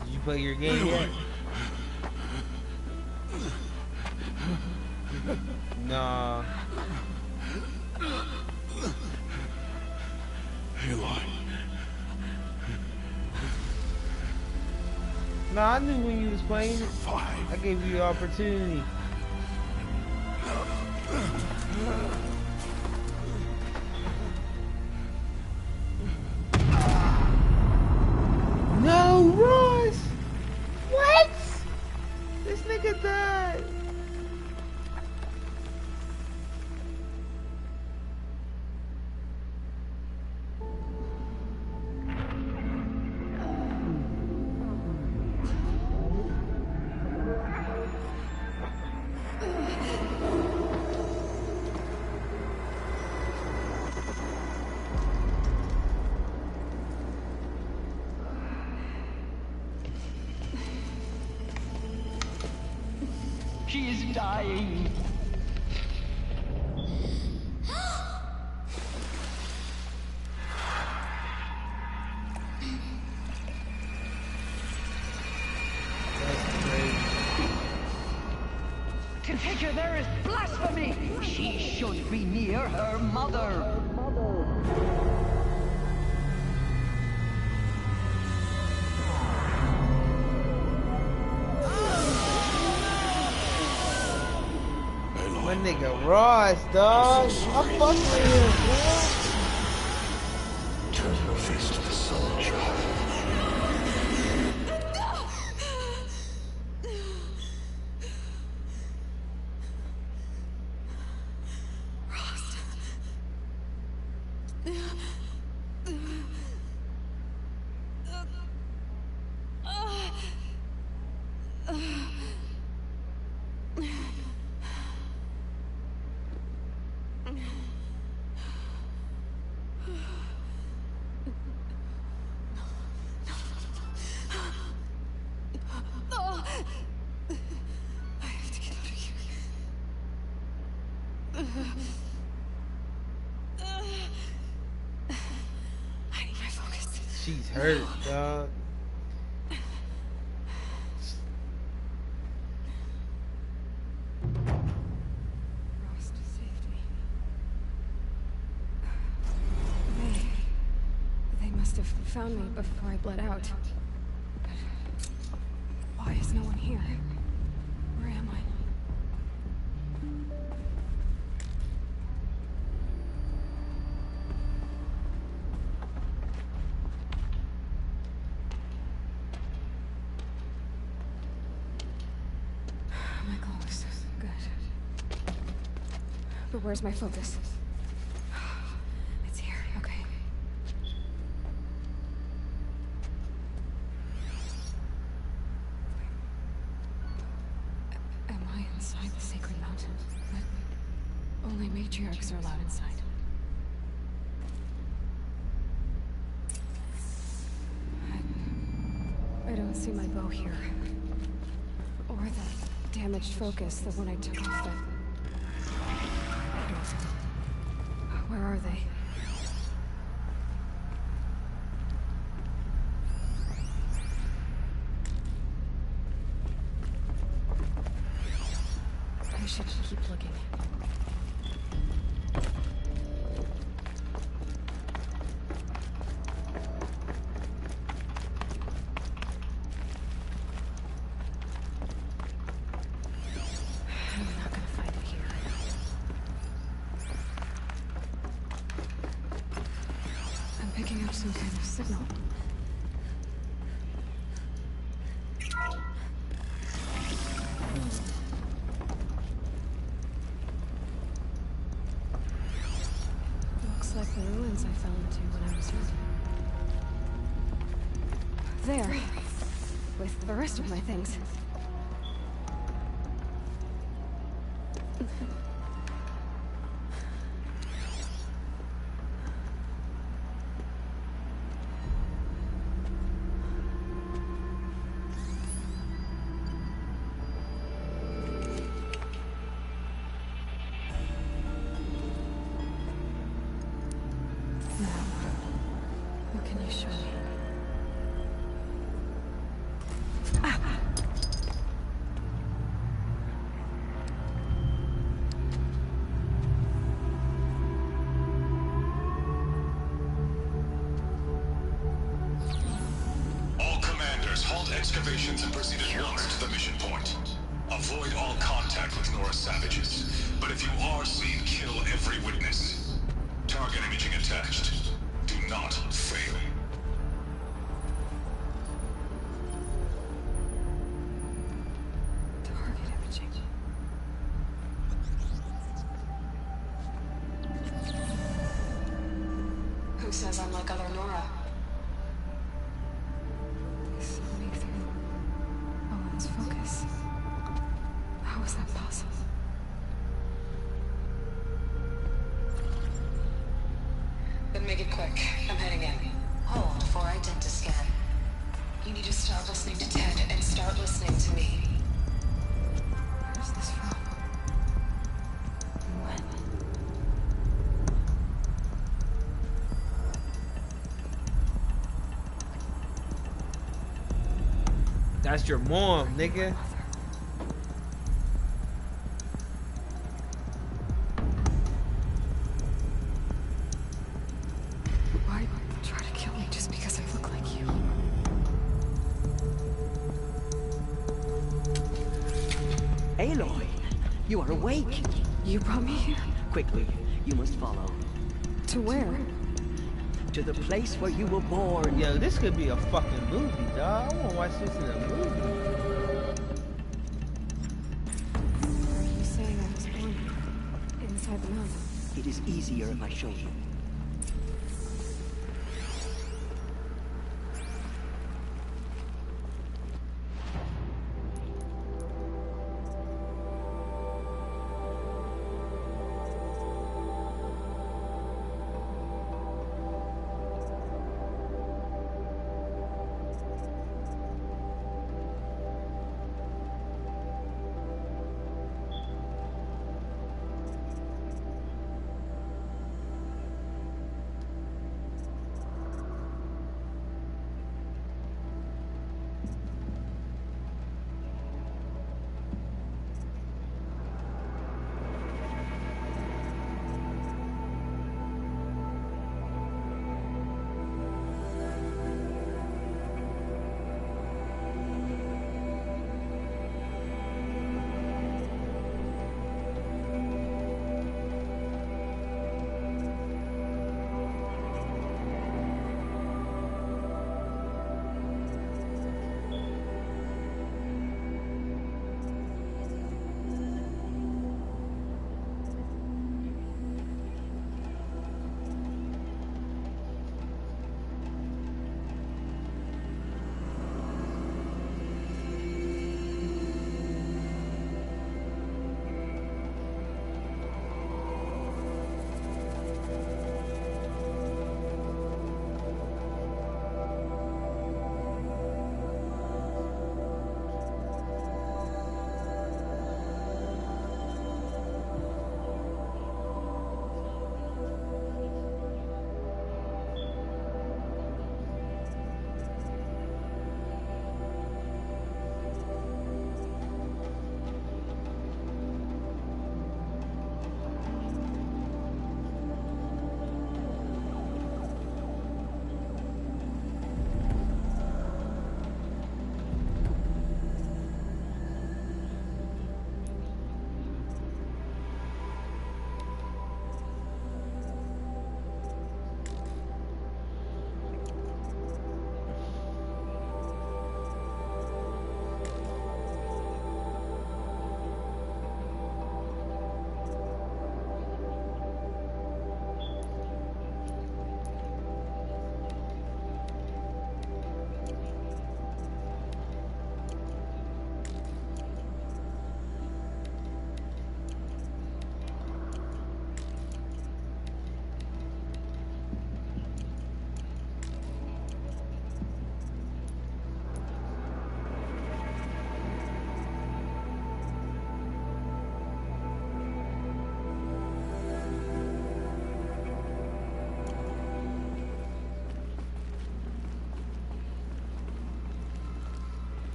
Did you play your game yet? Nah. Aloy. Nah, I knew when you was playing it. I gave you the opportunity. No, Ross! What? This nigga died. She is dying. To take her there is blasphemy. She should be near her mother. My nigga Ross, dog. I'm fucking with him, bro. Turn your face to the sun, child. She's hurt, dog. Rost saved me. They must have found me before I bled out. But why is no one here? Where am I? But where's my focus? It's here, okay. Am I inside the sacred mountain? But only matriarchs are allowed inside. I don't see my bow here. Or that damaged focus, the one I took off the... Where are they? I should should keep looking. I'm not gonna find it here. I'm picking up some kind of signal. Looks like the ruins I fell into when I was young. There. With the rest of my things. What can you show me? All commanders, halt excavations and proceed at once to the mission point. Avoid all contact with Nora savages. But if you are seen, kill every witness. Target imaging attached. Do not fail. Target imaging. Who says I'm like other Nora? They saw me through Owen's focus. How is that possible? Then make it quick. I'm heading in. Hold for identiscan. You need to stop listening to Ted and start listening to me. Where's this from? And when? That's your mom, nigga. Why try to kill me just because I look like you? Aloy, you are awake. You brought me here? Quickly, you must follow. To where? To the place where you were born. Yo, this could be a fucking movie, dog. I wanna watch this in a movie. Are you saying I was born inside the mountain? It is easier if I show you.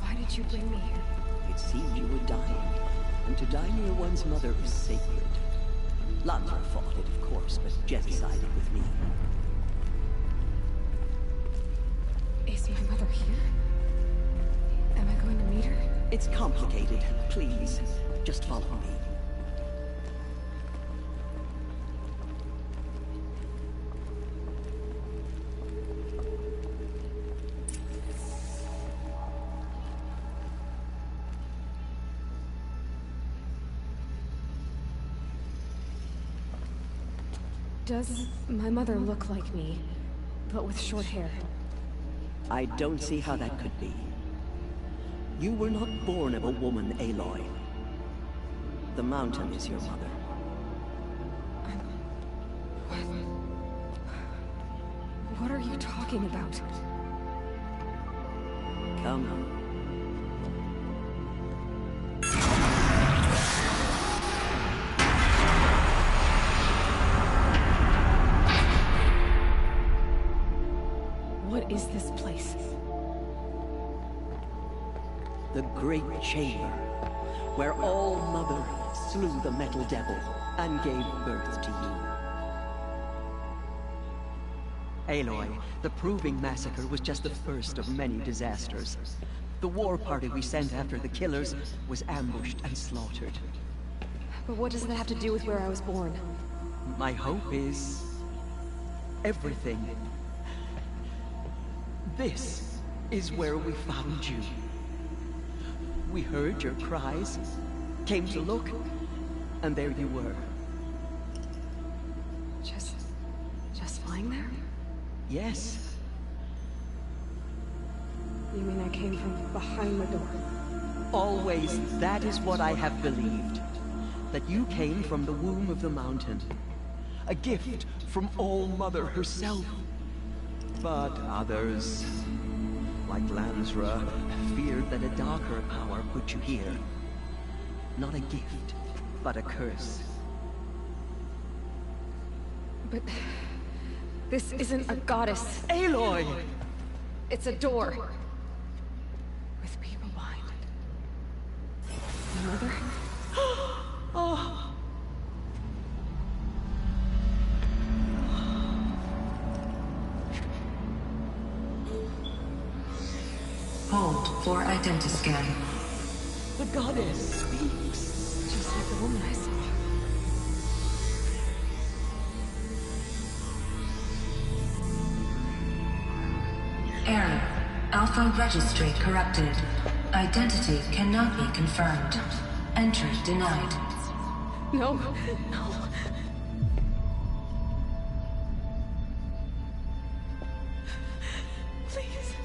Why did you bring me here? It seemed you were dying, and to die near one's mother is sacred. Landra fought it, of course, but Jess sided with me. Is my mother here? Am I going to meet her? It's complicated. Please, just follow me. Does my mother look like me, but with short hair? I don't see how that could be. You were not born of a woman, Aloy. The mountain is your mother. What are you talking about? Come. What is this place? The Great Chamber, where All-Mother slew the Metal Devil and gave birth to you. Aloy, the Proving Massacre was just the first of many disasters. The war party we sent after the killers was ambushed and slaughtered. But what does that have to do with where I was born? My hope is... everything. This is where we found you. We heard your cries, came to look, and there you were. Just lying there? Yes. You mean I came from behind the door? Always, that is what I have believed. That you came from the womb of the mountain. A gift from All-Mother herself. But others, like Lansra, feared that a darker power put you here. Not a gift, but a curse. But... this isn't a goddess. Aloy! It's a door. With people behind it. My mother? Oh... Hold for identiscan. The goddess speaks. Just like the woman I saw. Error. Alpha registry corrupted. Identity cannot be confirmed. Entry denied. No, no. Please.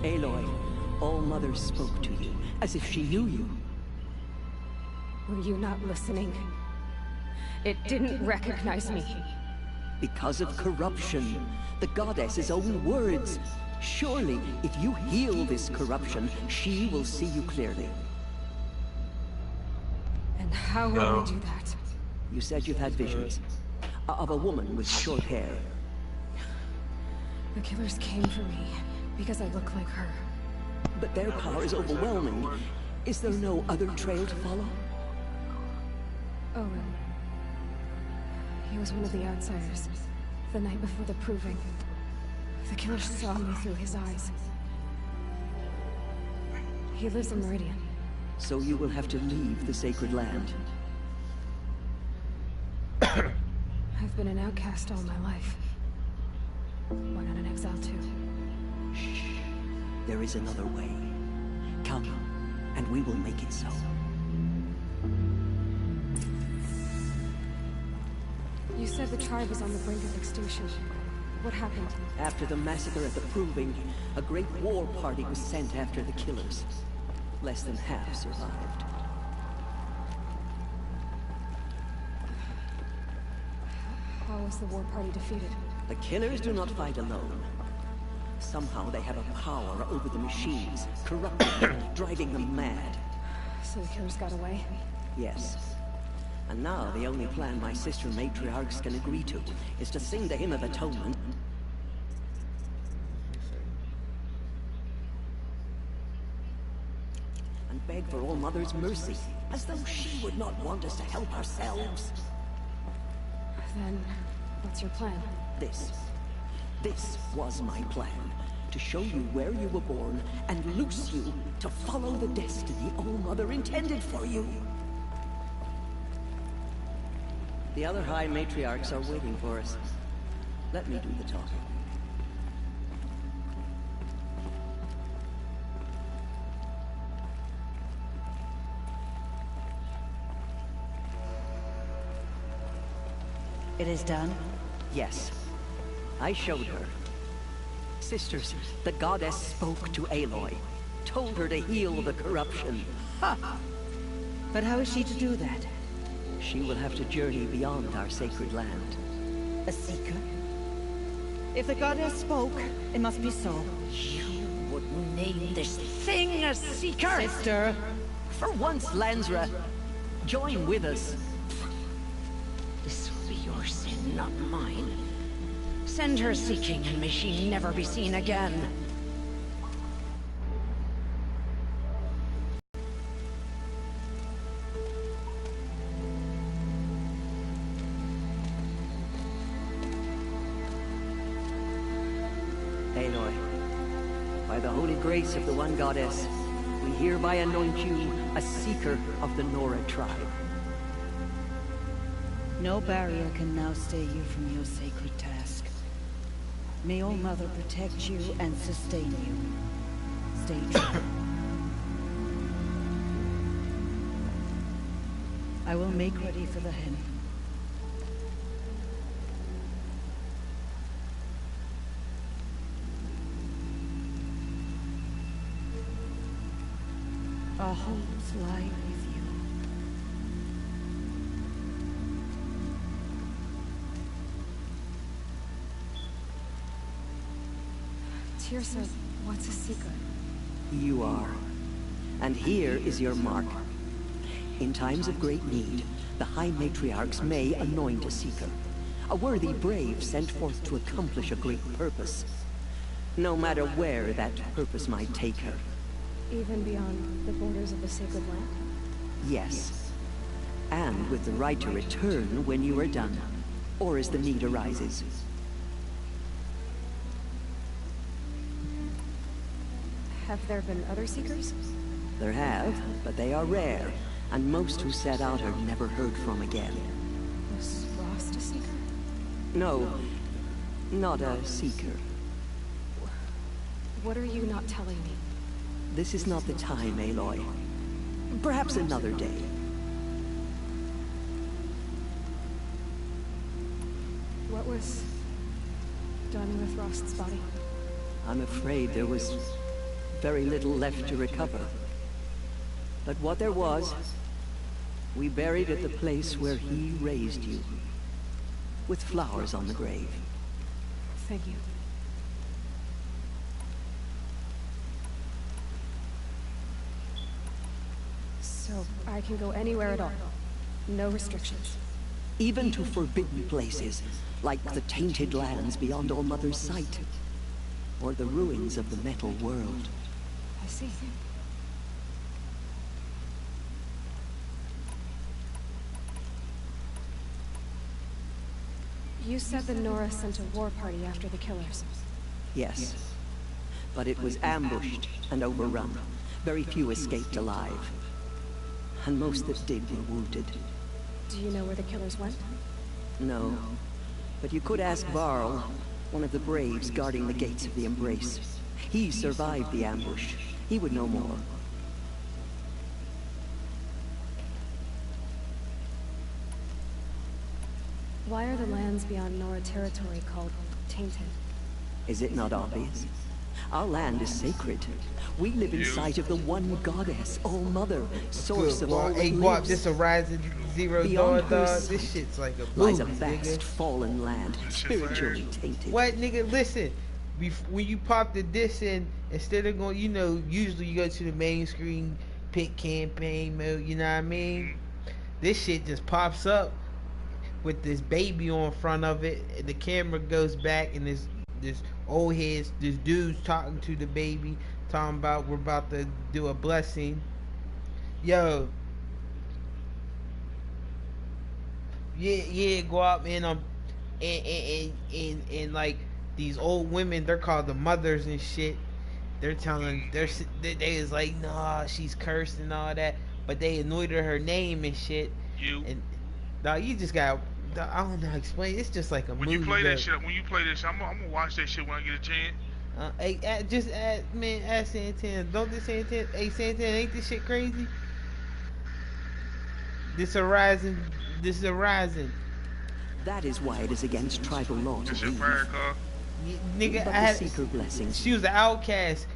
Aloy, All-Mother spoke to you, as if she knew you. Were you not listening? It didn't recognize me. Because of corruption. The goddess's own words. Surely, if you heal this corruption, she will see you clearly. And how will I do that? You said you've had visions. Of a woman with short hair. The killers came for me, because I look like her. But their power is overwhelming. Is there no other trail to follow? Owen. He was one of the outsiders. The night before the Proving. The killers saw me through his eyes. He lives in Meridian. So you will have to leave the sacred land. I've been an outcast all my life. Why not an exile too? Shh. There is another way. Come, and we will make it so. You said the tribe was on the brink of extinction. What happened? After the massacre at the Proving, a great war party was sent after the killers. Less than half survived. was the war party defeated? The killers do not fight alone. Somehow they have a power over the machines, corrupting them, driving them mad. So the killers got away? Yes. And now the only plan my sister matriarchs can agree to is to sing the Hymn of Atonement and beg for All Mother's mercy, as though she would not want us to help ourselves. Then, what's your plan? This was my plan. To show you where you were born and loose you to follow the destiny All Mother intended for you. The other High Matriarchs are waiting for us. Let me do the talking. It is done? Yes. I showed her. Sisters, the goddess spoke to Aloy. Told her to heal the corruption. Ha! But how is she to do that? She will have to journey beyond our sacred land. A seeker? If the goddess spoke, it must be so. You would name this thing a seeker? Sister! For once, Lansra, join with us. This will be your sin, not mine. Send her seeking, and may she never be seen again. Aloy, by the holy grace of the One Goddess, we hereby anoint you a seeker of the Nora tribe. No barrier can now stay you from your sacred task. May All Mother protect you and sustain you. Stay true. I will make ready for the hymn. Our homes lie with you. Teersa, what's a seeker? You are. And here is your mark. In times of great need, the High Matriarchs may anoint a seeker. A worthy brave sent forth to accomplish a great purpose. No matter where that purpose might take her. Even beyond the borders of the sacred land? Yes. And with the right to return when you are done, or as the need arises. Have there been other seekers? There have, but they are rare, and most who set out are never heard from again. Was Rost a seeker? No, not a seeker. What are you not telling me? This is not the time, Aloy. Perhaps another day. What was done with Rost's body? I'm afraid there was very little left to recover. But what there was, we buried at the place where he raised you, with flowers on the grave. Thank you. So, I can go anywhere at all? No restrictions? Even to forbidden places, like the tainted lands beyond All Mother's sight, or the ruins of the metal world. I see. You said the Nora sent a war party after the killers. Yes. But it was ambushed and overrun. Very few escaped alive. And most that did were wounded. Do you know where the killers went? No. But you could ask Varl, one of the braves guarding the gates of the Embrace. He survived the ambush. He would know more. Why are the lands beyond Nora territory called tainted? Is it not obvious? Our land is sacred. We live in sight of the one goddess, All Mother, source of all that Hey, Guap, lives. this Horizon Zero Beyond Dawn, her dog. sight This shit's like a lies a movie, vast nigga. fallen land, spiritually tainted. What, nigga? Listen, when you pop the disc in, instead of going, you know, usually you go to the main screen, pick campaign mode, you know what I mean? This shit just pops up with this baby on front of it, and the camera goes back, and this old heads, this dude's talking to the baby, talking about we're about to do a blessing. Yo. Yeah, go up and and like these old women, they're called the mothers and shit. They're telling they is like, nah, she's cursed and all that, but they annoyed her name and shit. And dog, you just got, I don't know how to explain. It's just like a movie. When you play that shit, I'm gonna watch that shit when I get a chance. Ask Santana. Don't this Santana? Hey, Santana, ain't this shit crazy? This Horizon. That is why it is against tribal law to leave. Nigga, but I had seeker blessings. She was an outcast.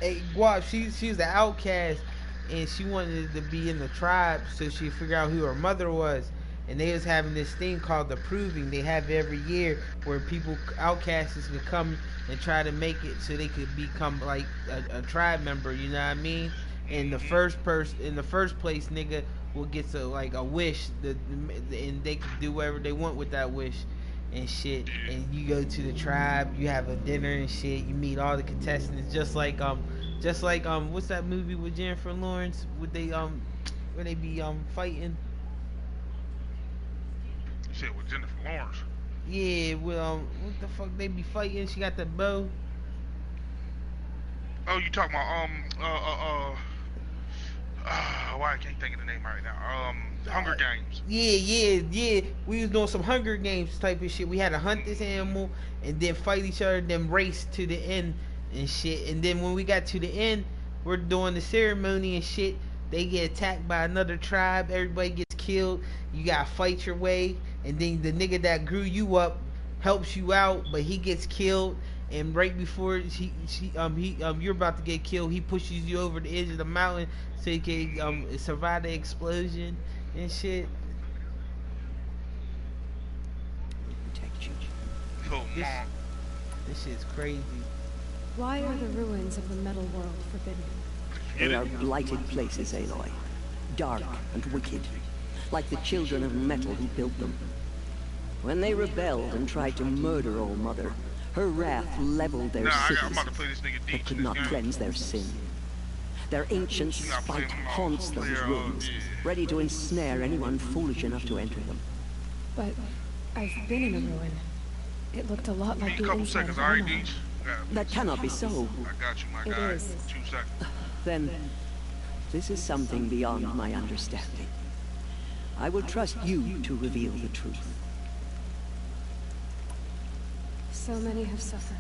Hey, Guap, she was an outcast, and she wanted to be in the tribe so she'd figure out who her mother was. And they was having this thing called the Proving. They have every year where people, outcasts, could come and try to make it so they could become like a tribe member. You know what I mean? And the first place, nigga, will get a wish, and they can do whatever they want with that wish and shit. And you go to the tribe, you have a dinner and shit. You meet all the contestants, just like what's that movie with Jennifer Lawrence? Would they where they be fighting? Shit with Jennifer Lawrence. Yeah, well, what the fuck they be fighting? She got the bow. Oh, you talking about why I can't think of the name right now. Hunger Games. Yeah. We was doing some Hunger Games type of shit. We had to hunt this animal and then fight each other, then race to the end and shit. And then when we got to the end, we're doing the ceremony and shit. They get attacked by another tribe. Everybody gets killed. You gotta fight your way. And then the nigga that grew you up helps you out, but he gets killed. And right before you're about to get killed, he pushes you over the edge of the mountain so you can survive the explosion and shit. This shit's crazy. Why are the ruins of the metal world forbidden? They are blighted places, Aloy. Dark and wicked. Like the children of metal who built them. When they rebelled and tried to murder All Mother, her wrath leveled their cities, but could not cleanse their sin. Their ancient spite haunts those ruins, ready to ensnare anyone foolish enough to enter them. But I've been in a ruin. It looked a lot like the inside of Valhalla. That cannot be so. I got you, my guy. It is. 2 seconds. Then, this is something beyond my understanding. I will trust you to reveal the truth. So many have suffered.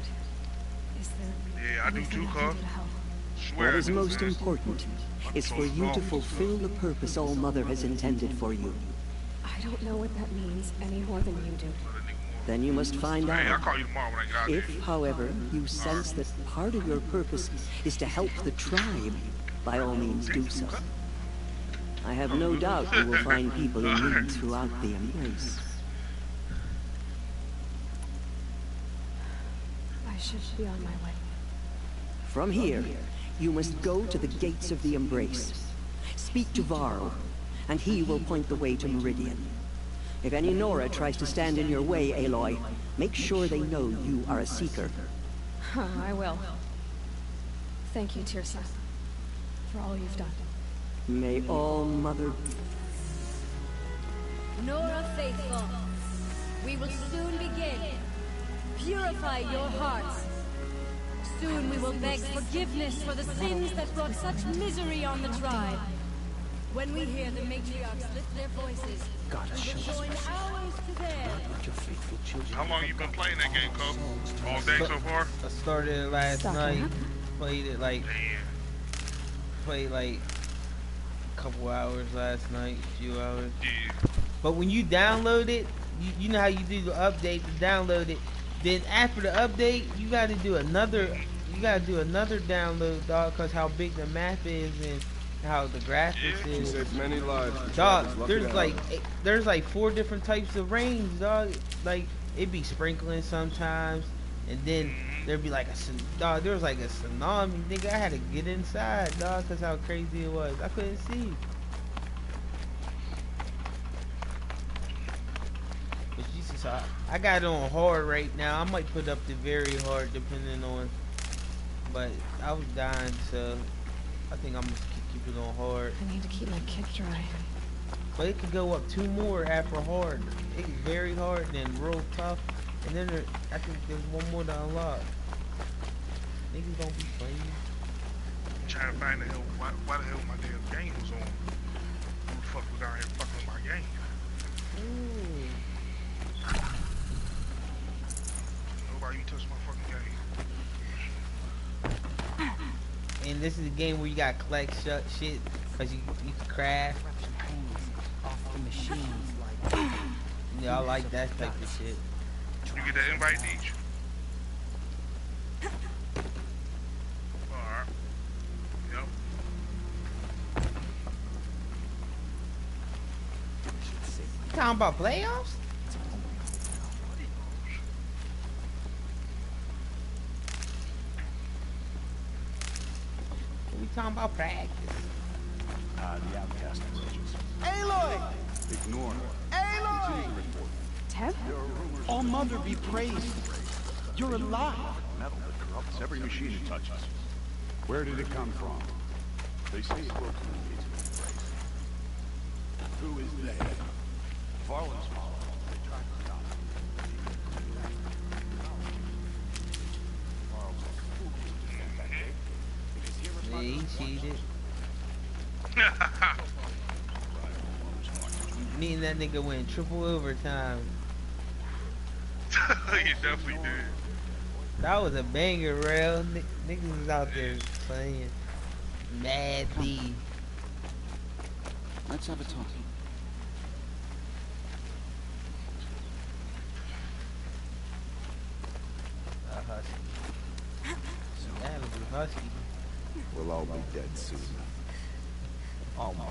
Is there Yeah, I do anything too, I can cuz. do to help? Swear What I is do, most man. important is for you to fulfill the purpose All Mother has intended for you. I don't know what that means any more than you do. Then you must find Hey, I'll out. call you tomorrow when I get out there. If, however, you sense that part of your purpose is to help the tribe, by all means do so. I have no doubt you will find people in need throughout the Embrace. I should be on my way. From here, you must go to the gates of the Embrace. Speak to Varl, and he will point the way to Meridian. If any Nora tries to stand in your way, Aloy, make sure they know you are a Seeker. I will. Thank you, Tirsa, for all you've done. May All Mother... Nora Faithful, we will soon begin. Purify your hearts. Soon we will beg forgiveness for the sins that brought such misery on the tribe. When we hear the matriarchs lift their voices, God, we will join ours to theirs. How long you been playing that game, Cole? All day so far? I started it last night. Played it like a couple hours last night, a few hours. Yeah. But when you download it, you know how you do the update to download it. Then after the update, you gotta do another download, dog, cause how big the map is and how the graphics is. Saved many lives. Dog, there's like 4 different types of rains, dog. Like it be sprinkling sometimes, and then there'd be like dog. There was like a tsunami, nigga. I had to get inside, dog, cause how crazy it was. I couldn't see. But Jesus, I got it on hard right now. I might put up the very hard depending on. But I was dying, so I think I'm gonna keep it on hard. I need to keep my kit dry. But it could go up 2 more after hard. It's very hard, then real tough, and then I think there's 1 more to unlock. Niggas don't be playing. I'm trying to find the hell why the hell my damn game was on. Who the fuck was out here fucking with my game? Nobody even touched my fucking game. And this is a game where you gotta collect shit, cause you can craft. Off the machines, like. Yeah, I like that type of shit. You get that invite, Deej? Alright. Yep. You talking about playoffs? We talking about practice. The outcast approaches. Aloy! Ignore her. Aloy! Tev? All Mother be praised. You're alive. Metal that corrupts every machine it touches. Where did it come from? They say it broke through the gates of the place. Who is they? Farland's follow. They tried to stop him. Yeah, he cheated. Me and that nigga went triple overtime. You definitely did. That was a banger, rail. Niggas was out there playing madly. Let's have a talk. Husky. That was husky. We'll all be dead soon.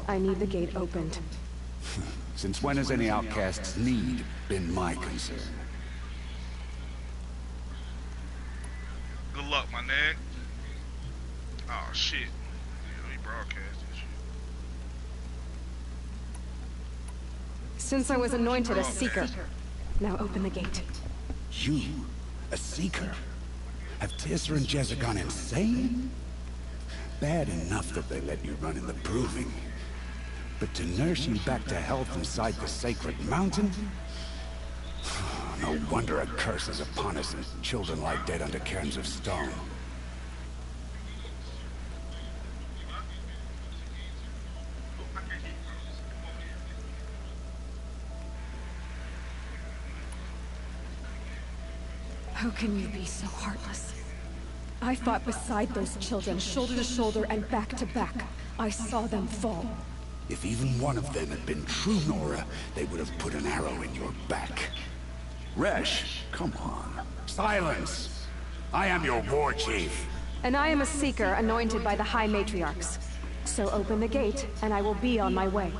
I need the gate opened. Since when has any outcast's need been my concern? Good luck, my nigga. Oh shit. Yeah, we broadcast this shit. Since I was anointed a seeker, now open the gate. You? A seeker? Have Teersa and Jezza gone insane? Bad enough that they let you run in the proving. But to nurse you back to health inside the sacred mountain? No wonder a curse is upon us and children lie dead under cairns of stone. How can you be so heartless? I fought beside those children, shoulder to shoulder and back to back. I saw them fall. If even one of them had been true Nora, they would have put an arrow in your back. Resh, come on. Silence! I am your war chief. And I am a seeker anointed by the High Matriarchs. So open the gate, and I will be on my way.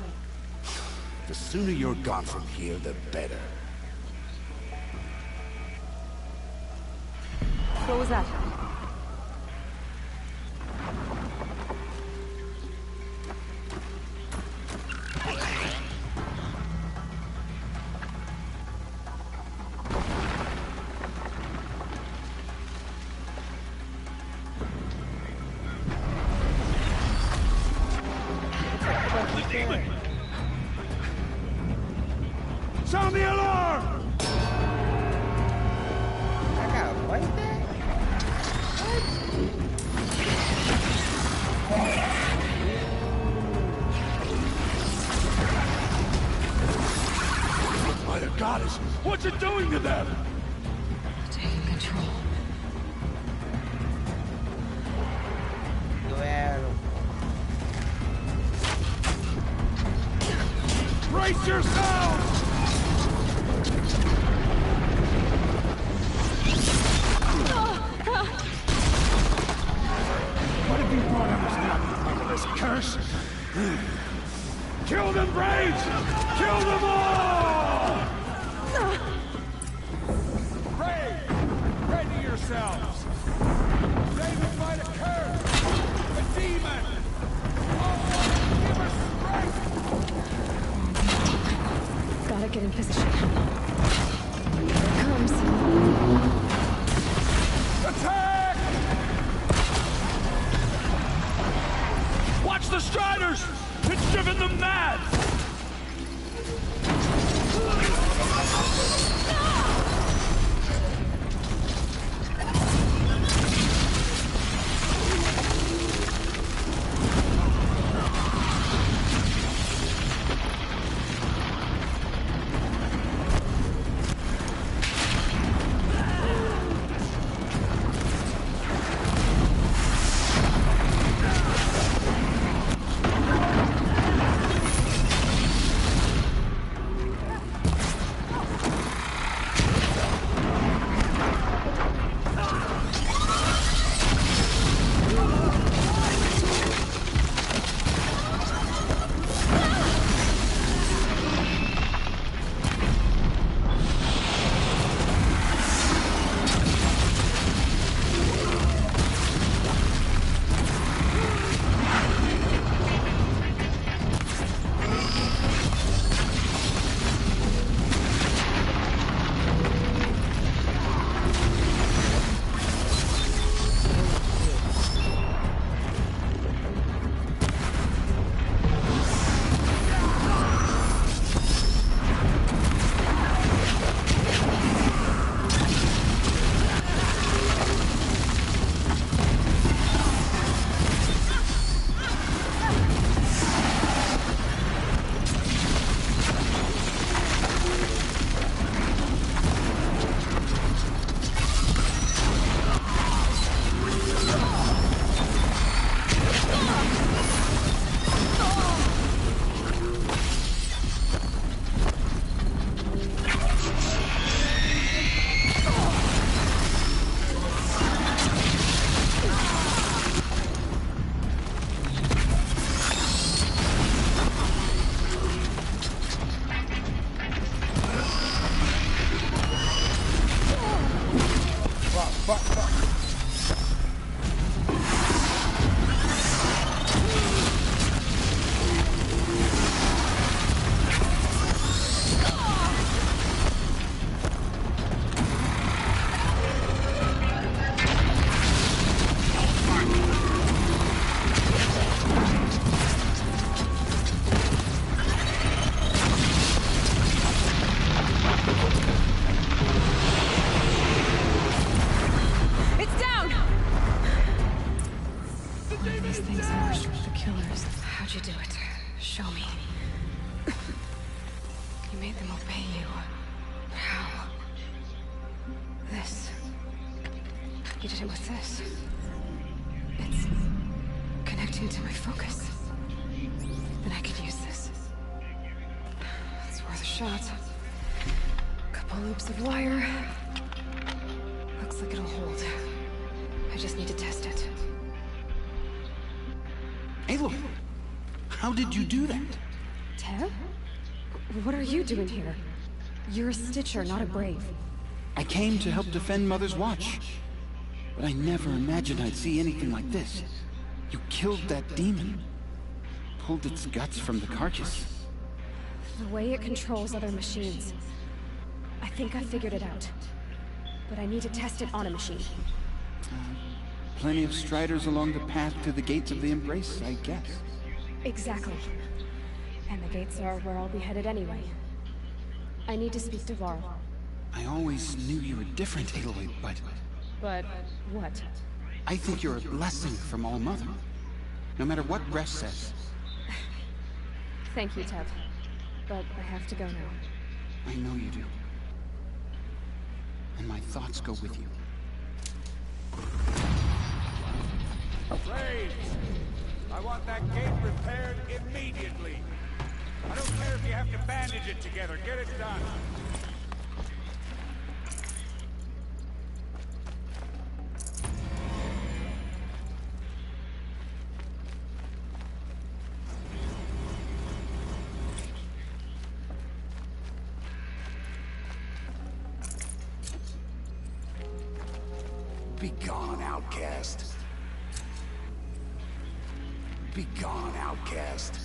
The sooner you're gone from here, the better. What was that? Sound the alarm! I gotta fight that? By the goddess, what's it doing to them? Taking control. Go at him. Brace yourselves! Striders! Kill them, Braves! Kill them all! Brave! Ready yourselves! David might occur! A demon! Oh, give us strength! Gotta get in position. Here it comes. Attack! Watch the Striders! It's driven them mad! You did it with this. It's connecting to my focus. Then I could use this. It's worth a shot. Couple loops of wire. Looks like it'll hold. I just need to test it. Aloy, how did you do that? Tev? What are you doing here? You're a Stitcher, not a Brave. I came to help defend Mother's Watch. But I never imagined I'd see anything like this. You killed that demon. Pulled its guts from the carcass. The way it controls other machines. I think I figured it out. But I need to test it on a machine. Plenty of Striders along the path to the gates of the Embrace, I guess. Exactly. And the gates are where I'll be headed anyway. I need to speak to Varl. I always knew you were different, Aloy, but... But what? I think you're a blessing from All Mother. No matter what Resh says. Thank you, Tev. But I have to go now. I know you do. And my thoughts go with you. Braves! I want that gate repaired immediately. I don't care if you have to bandage it together. Get it done. Be gone, outcast. Be gone, outcast.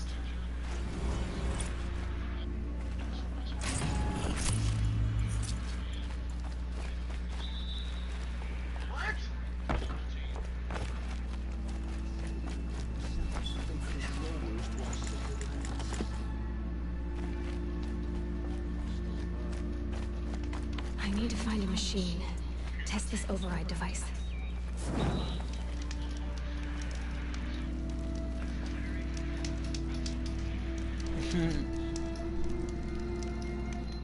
I need to find a machine. Test this override device.